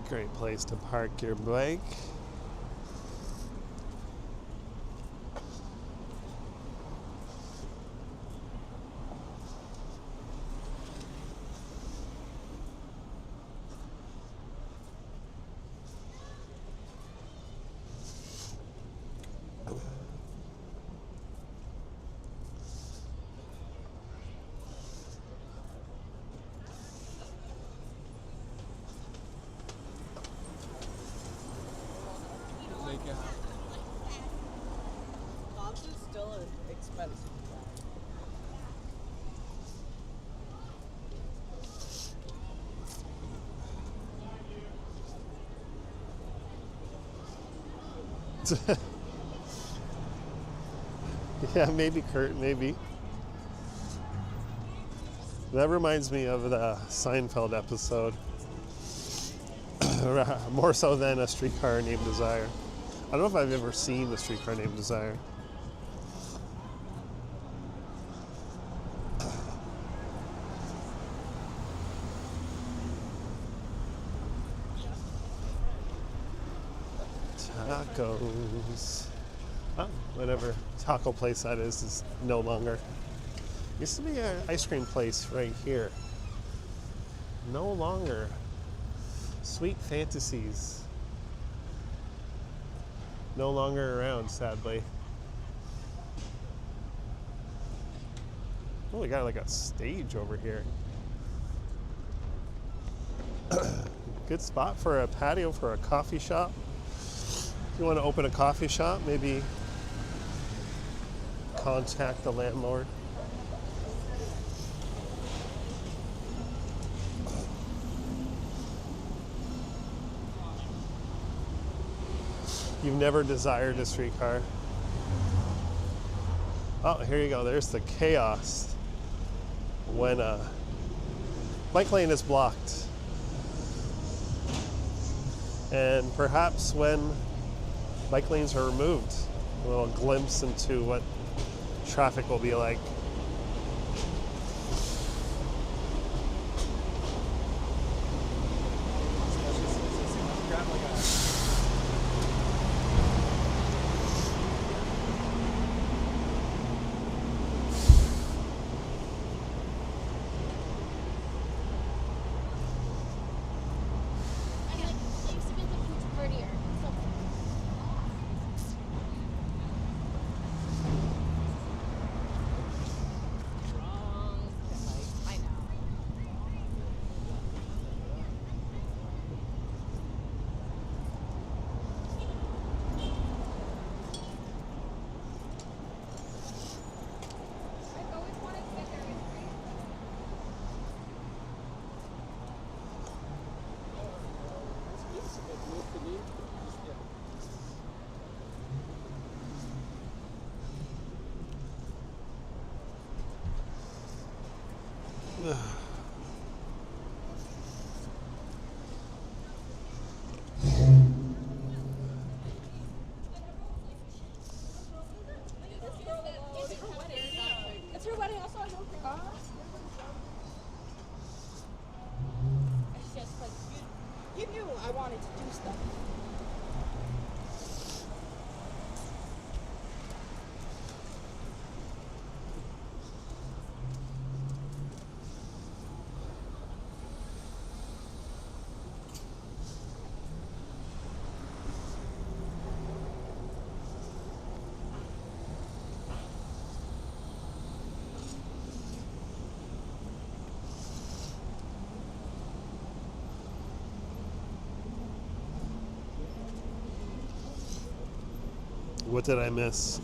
Great place to park your bike. Like, Bob's is still expensive. Yeah, maybe Kurt, maybe. That reminds me of the Seinfeld episode. More so than A Streetcar Named Desire. I don't know if I've ever seen The Streetcar Named Desire. Tacos. Oh, whatever taco place that is no longer. Used to be an ice cream place right here. No longer. Sweet Fantasies. No longer around, sadly. Oh, we got like a stage over here. Good spot for a patio for a coffee shop. If you want to open a coffee shop, maybe contact the landlord. You've never desired a streetcar. Oh, here you go. There's the chaos when bike lane is blocked. And perhaps when bike lanes are removed, a little glimpse into what traffic will be like. I like it used to be the huge prettier. So Wrong. I know. I've always wanted to get there ice cream. It's her wedding. It's her wedding. Also, I don't think. It's just like You knew I wanted to do stuff. What did I miss?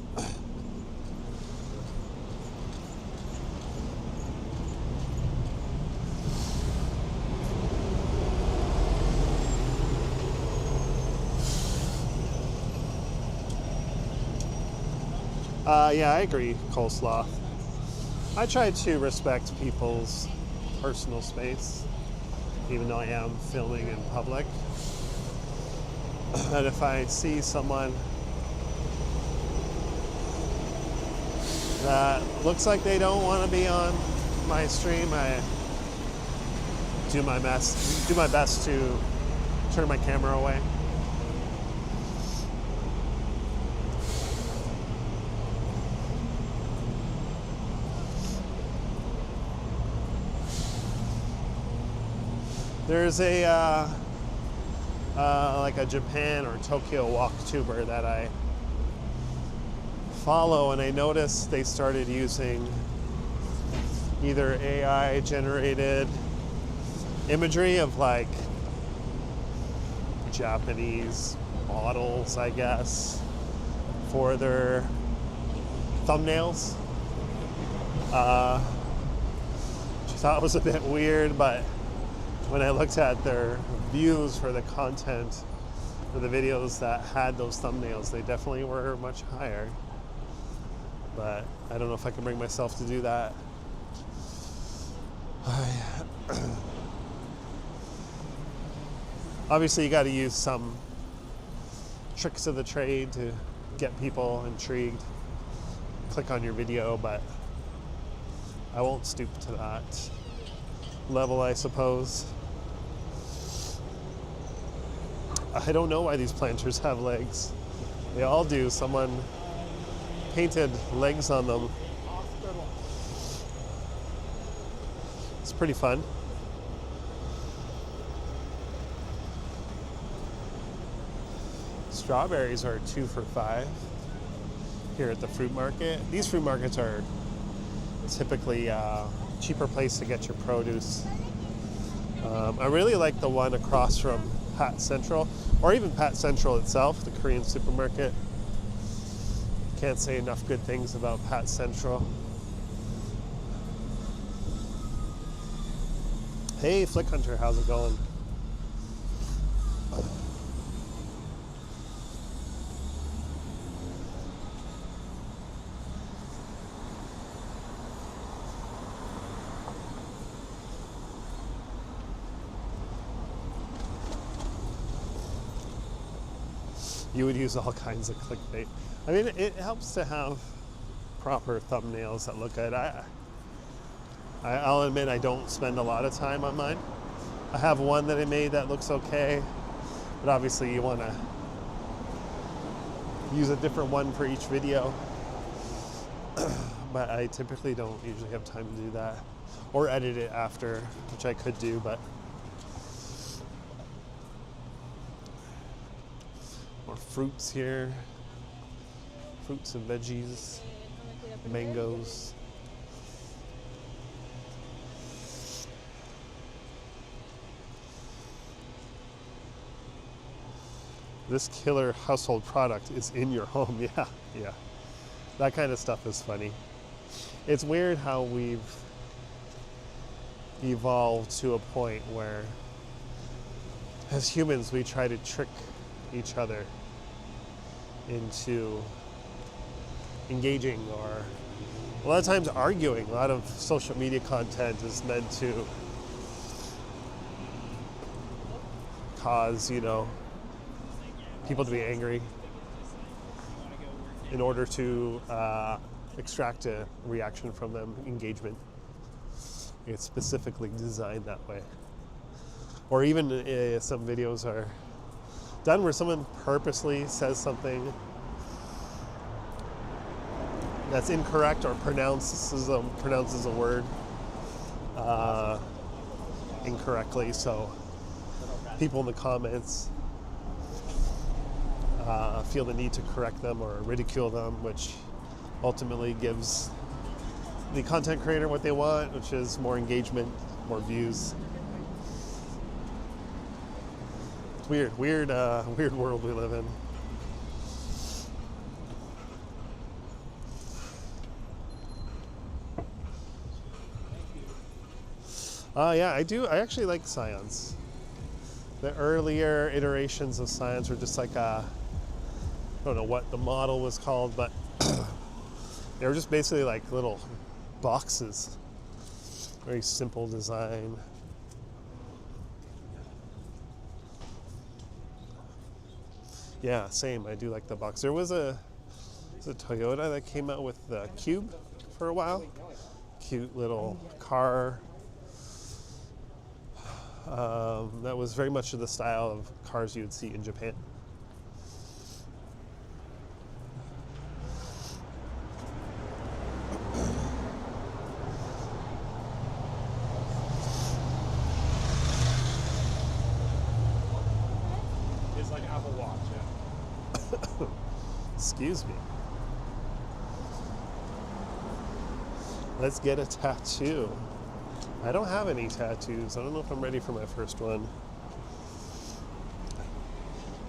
Yeah, I agree, coleslaw. I try to respect people's personal space, even though I am filming in public. And if I see someone that looks like they don't want to be on my stream, I do my best to turn my camera away. There's a like a Japan or Tokyo walktuber that I follow, and I noticed they started using either AI generated imagery of like Japanese models, I guess, for their thumbnails. Which I thought was a bit weird, but when I looked at their views for the content for the videos that had those thumbnails, they definitely were much higher. But I don't know if I can bring myself to do that. Obviously, you got to use some tricks of the trade to get people intrigued, click on your video, but I won't stoop to that level, I suppose. I don't know why these planters have legs. They all do. Someone painted legs on them. It's pretty fun. Strawberries are 2 for $5 here at the fruit market. These fruit markets are typically a cheaper place to get your produce. I really like the one across from Pat Central, or even Pat Central itself, the Korean supermarket. Can't say enough good things about Pat Central. Hey, Flick Hunter, how's it going? You would use all kinds of clickbait. I mean, it helps to have proper thumbnails that look good. I'll admit I don't spend a lot of time on mine. I have one that I made that looks okay, but obviously you want to use a different one for each video. But I typically don't usually have time to do that, or edit it after, which I could do, but more fruits here. Fruits and veggies, mangoes. This killer household product is in your home. Yeah. That kind of stuff is funny. It's weird how we've evolved to a point where, as humans, we try to trick each other into engaging, or a lot of times arguing. A lot of social media content is meant to cause, people to be angry in order to extract a reaction from them, engagement. It's specifically designed that way. Or even some videos are done where someone purposely says something that's incorrect or pronounces a word incorrectly, so people in the comments feel the need to correct them or ridicule them, which ultimately gives the content creator what they want, which is more engagement, more views. It's weird world we live in. Yeah, I actually like Scions. The earlier iterations of Scions were just like I don't know what the model was called, but they were just basically like little boxes. Very simple design. Yeah, same. I do like the box. There was a Toyota that came out with the Cube for a while. Cute little car. That was very much of the style of cars you would see in Japan. It's like Apple Watch, yeah. Excuse me. Let's get a tattoo. I don't have any tattoos. I don't know if I'm ready for my first one.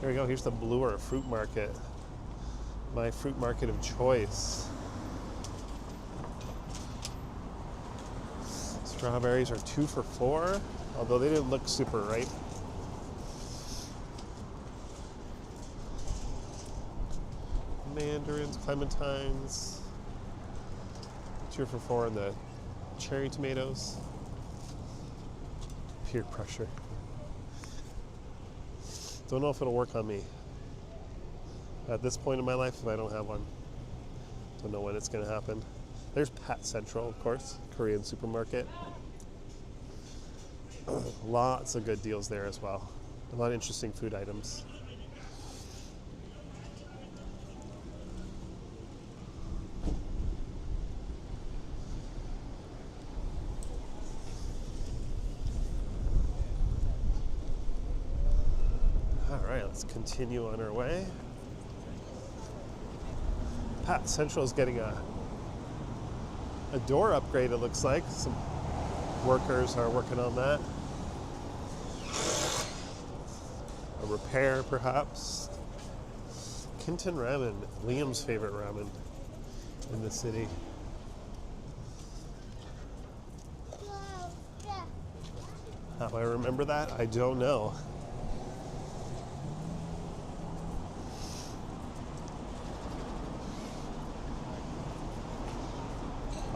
Here we go. Here's the Bloor Fruit Market. My fruit market of choice. Strawberries are 2 for $4, although they didn't look super ripe. Mandarins, clementines, 2 for $4 on the cherry tomatoes. Peer pressure. Don't know if it'll work on me. At this point in my life, if I don't have one. Don't know when it's gonna happen. There's Pat Central, of course, Korean supermarket. Lots of good deals there as well. A lot of interesting food items. All right, let's continue on our way. Pat Central is getting a door upgrade, it looks like. Some workers are working on that. A repair, perhaps. Kintan Ramen, Liam's favorite ramen in the city. How I remember that? I don't know.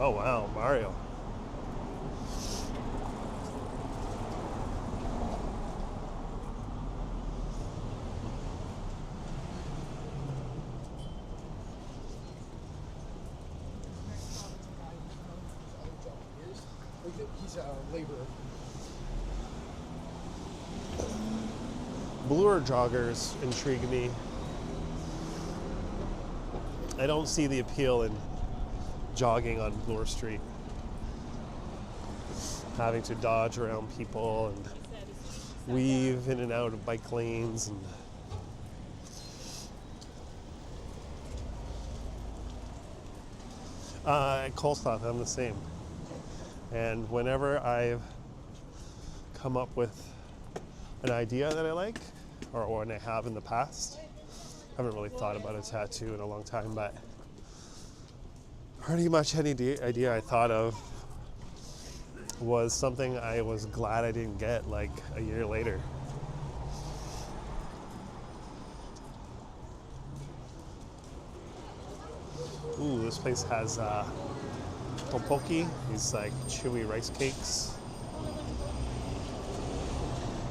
Oh wow, Mario. He's a laborer. Bloor joggers intrigue me. I don't see the appeal in jogging on Bloor Street. Having to dodge around people and weave in and out of bike lanes and at Coleslaw, I'm the same. And whenever I've come up with an idea that I like, or when I have in the past, I haven't really thought about a tattoo in a long time, but pretty much any idea I thought of was something I was glad I didn't get like a year later. Ooh, this place has tteokbokki, these like chewy rice cakes.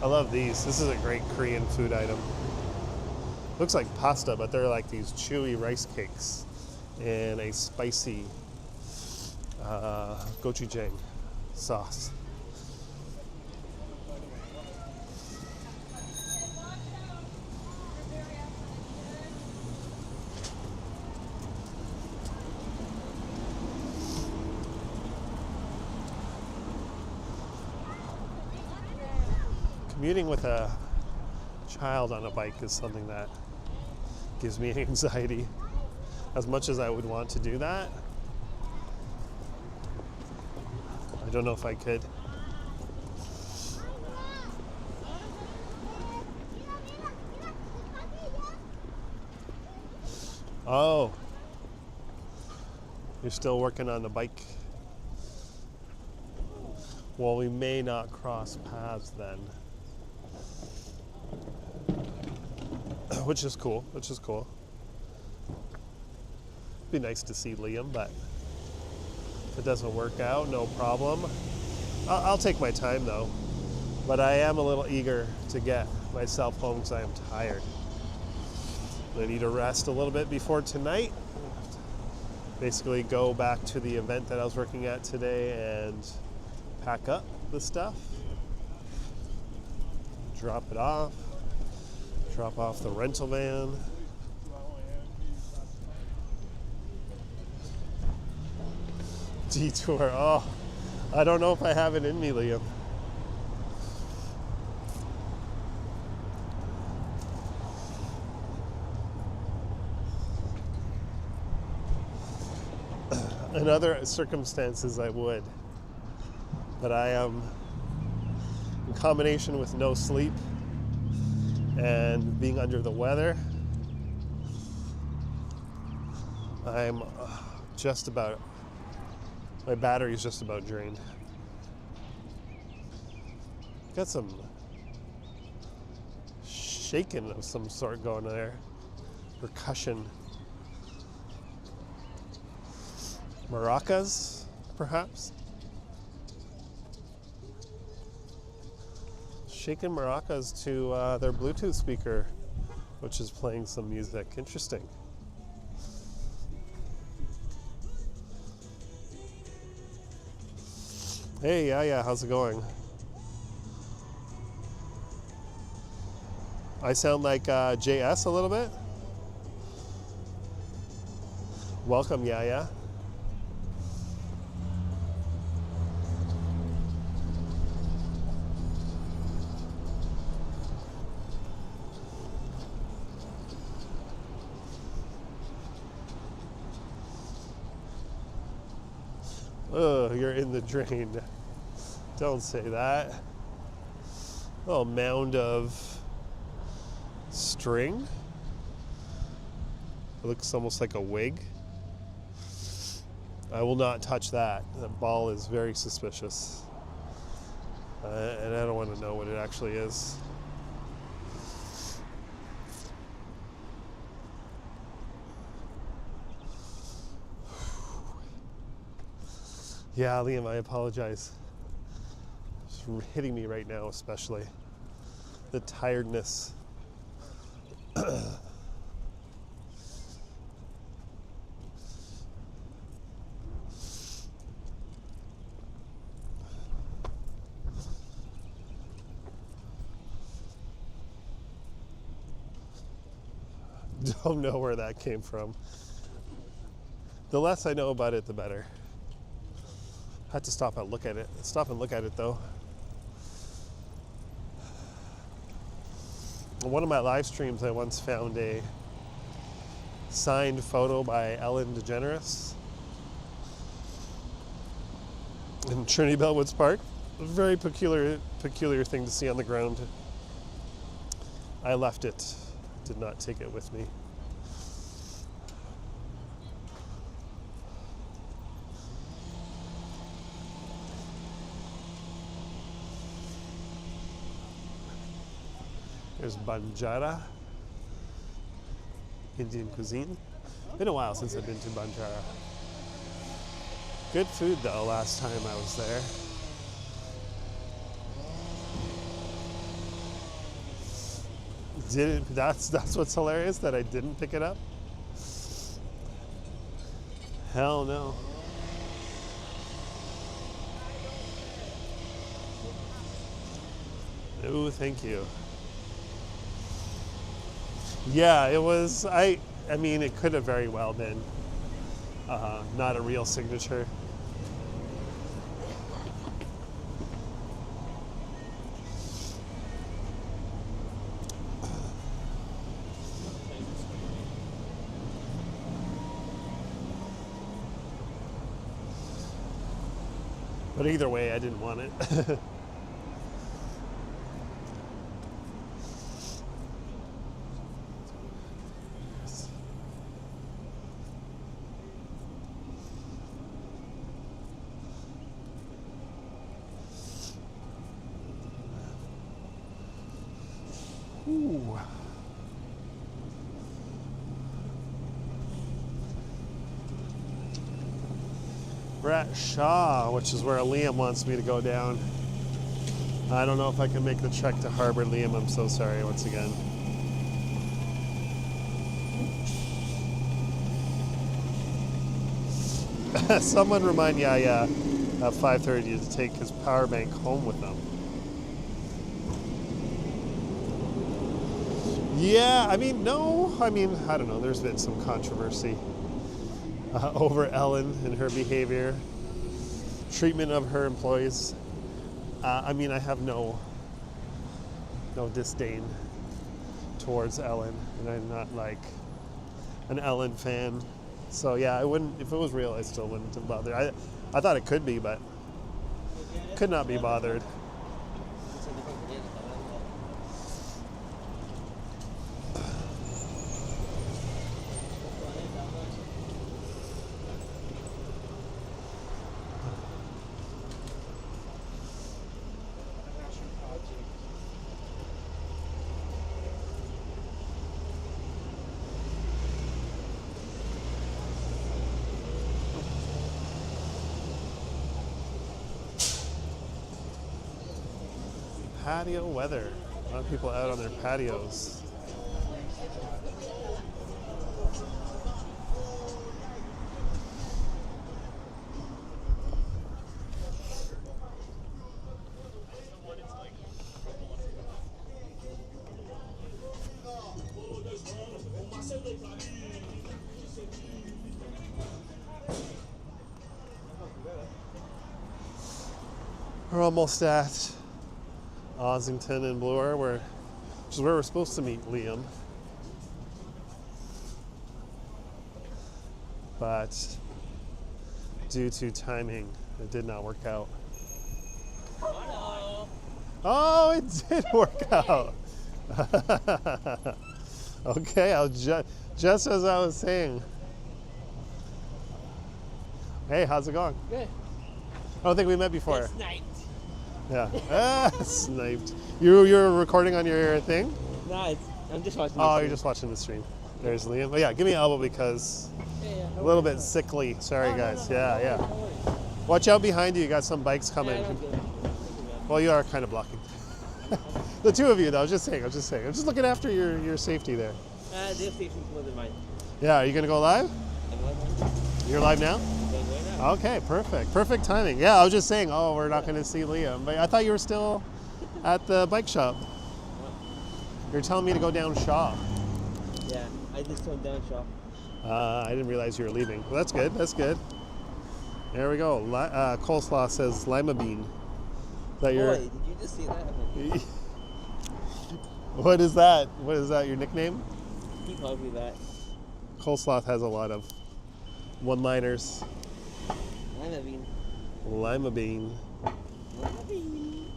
I love these. This is a great Korean food item. Looks like pasta, but they're like these chewy rice cakes in a spicy gochujang sauce. Commuting with a child on a bike is something that gives me anxiety. As much as I would want to do that, I don't know if I could. Oh, you're still working on the bike. Well, we may not cross paths then. Which is cool, Be nice to see Liam, but if it doesn't work out, no problem. I'll take my time though, but I am a little eager to get myself home because I am tired. I need to rest a little bit before tonight. Basically go back to the event that I was working at today and pack up the stuff. drop it off. Drop off the rental van. Detour. Oh, I don't know if I have it in me, Liam. In other circumstances, I would. But I am, in combination with no sleep and being under the weather, I'm just about, my battery's just about drained. Got some shaking of some sort going there. Percussion. Maracas, perhaps? Shaking maracas to their Bluetooth speaker, which is playing some music. Interesting. Hey, yeah, how's it going? I sound like JS a little bit? Welcome, yeah. Ugh, you're in the drain. Don't say that. Little mound of string. It looks almost like a wig. I will not touch that. That ball is very suspicious. And I don't want to know what it actually is. Yeah, Liam, I apologize. It's hitting me right now, especially. The tiredness. Don't know where that came from. The less I know about it, the better. Had to stop and look at it. Stop and look at it though. On one of my live streams, I once found a signed photo by Ellen DeGeneres in Trinity Bellwoods Park. A very peculiar thing to see on the ground. I left it. Did not take it with me. There's Banjara, Indian cuisine. Been a while since I've been to Banjara. Good food though, last time I was there. That's what's hilarious, that I didn't pick it up? Hell no. Ooh, thank you. Yeah, it was, I mean, it could have very well been not a real signature. But either way, I didn't want it. Ooh. We're at Shaw, which is where Liam wants me to go down. I don't know if I can make the trek to Harbor, Liam. I'm so sorry once again. Someone remind Yaya at 5:30 to take his power bank home with them. Yeah, I mean, no. I mean, I don't know. There's been some controversy over Ellen and her behavior, treatment of her employees. I mean, I have no disdain towards Ellen, and I'm not like an Ellen fan. So yeah, I wouldn't. If it was real, I still wouldn't have bothered. I thought it could be, but could not be bothered. Patio weather. A lot of people out on their patios. We're almost at Ossington and Bloor, which is where we're supposed to meet Liam. But due to timing, it did not work out. Oh, it did work out. Okay, just as I was saying. Hey, how's it going? Good. I don't think we met before. Sniped. Yeah. Sniped. You're recording on your thing? No, I'm just watching. Oh, you're just watching the stream. There's Liam. Oh, yeah, give me an elbow because a little bit sickly. Sorry, guys. Yeah. Watch out behind you. You got some bikes coming. Well, you are kind of blocking. The two of you, though. I'm just saying. I'm just looking after your safety there. Their station's more than mine. Yeah, are you going to go live? I'm live now. You're live now? Right now. Okay, perfect. Perfect timing. Yeah, I was just saying, we're not going to see Liam. But I thought you were still at the bike shop. You're telling me to go down Shaw. Yeah, I just turned down Shaw. I didn't realize you were leaving. Well, that's good. That's good. There we go. Coleslaw says lima bean. That Boy, did you just see that? What is that? What is that? Your nickname? He called me that. Coleslaw has a lot of one-liners. Lima bean. Lima bean. Lima bean.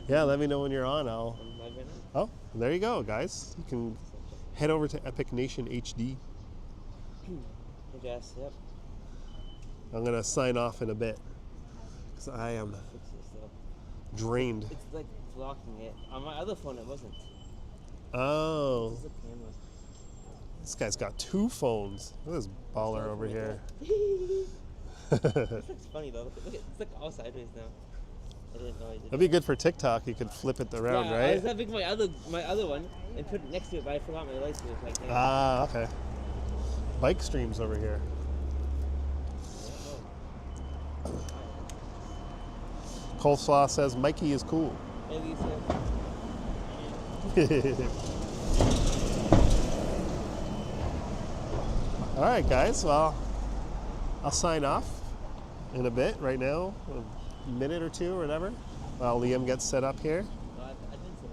Yeah, let me know when you're on. I'm live right now. Oh, there you go, guys. You can head over to Epic Nation HD. I guess, yep. I'm gonna sign off in a bit because I am Fix this though. drained. It's like blocking it. On my other phone, it wasn't. Oh, This is the camera. this guy's got two phones. Look at this baller over here. This looks funny though. Look, it's like all sideways now. I didn't know I did. That'd be good for TikTok. You could flip it around, I right? was having my other one and put it next to it, but I forgot my lights. So it was like, Ah, okay. Bike streams over here. Coleslaw says Mikey is cool. maybe it's All right, guys. Well, I'll sign off in a bit. Right now, a minute or two or whatever. While Liam gets set up here. I didn't say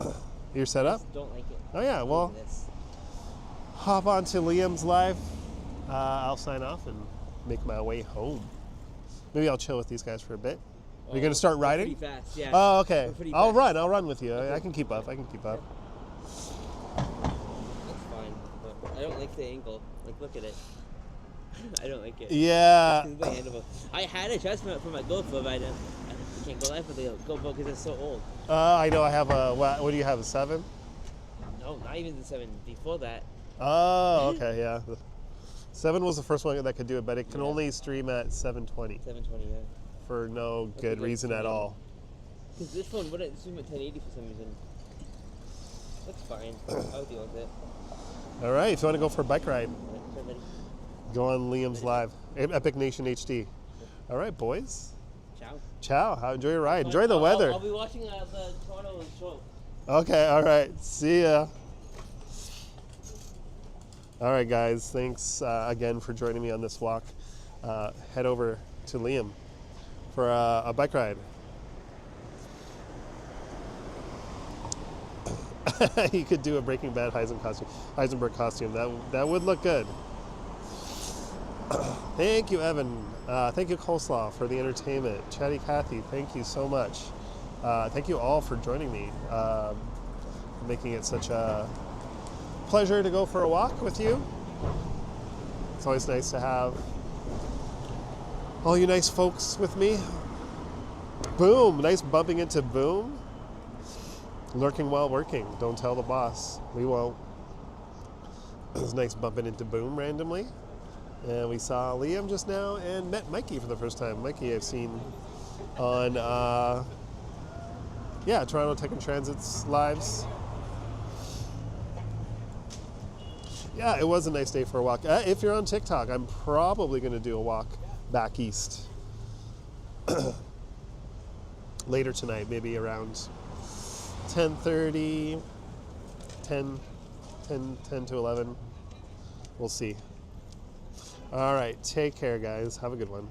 that. You're set up? Don't like it. Oh yeah. Well, This. hop on to Liam's live. I'll sign off and make my way home. Maybe I'll chill with these guys for a bit. Are you gonna start We're riding? Pretty fast, yeah. Oh, okay. We're pretty I'll fast. run with you. I can keep up. That's fine, but I don't like the angle. Like, look at it. I don't like it. Yeah. It's the handle. I had a adjustment for my GoPro, but I can't go live with the GoPro because it's so old. I know I have a, what do you have, a 7? No, not even the 7. Before that. Oh, okay, yeah. The 7 was the first one that could do it, but it can only stream at 720 720, yeah. for no That's good a good reason at stream. all. Because this phone wouldn't stream at 1080 for some reason. That's fine. I'll deal with it. All right, if you want to go for a bike ride, Right, ready? go on Liam's live, Epic Nation HD. All right, boys. Ciao. Ciao. Enjoy your ride. Enjoy the weather. I'll be watching the Toronto show. Okay, all right. See ya. All right, guys. Thanks again for joining me on this walk. Head over to Liam for a bike ride. You could do a Breaking Bad Heisenberg costume. That would look good. Thank you, Evan. Thank you, Coleslaw, for the entertainment. Chatty Cathy, thank you so much. Thank you all for joining me, making it such a pleasure to go for a walk with you. It's always nice to have all you nice folks with me. Boom, nice bumping into Boom. Lurking while working. Don't tell the boss. We won't. It was nice bumping into Boom randomly. And we saw Liam just now and met Mikey for the first time. Mikey I've seen on, Toronto Tech and Transit's lives. Yeah, it was a nice day for a walk. If you're on TikTok, I'm probably going to do a walk back east later tonight, maybe around 10:30, 10 to 11. We'll see. All right, take care, guys. Have a good one.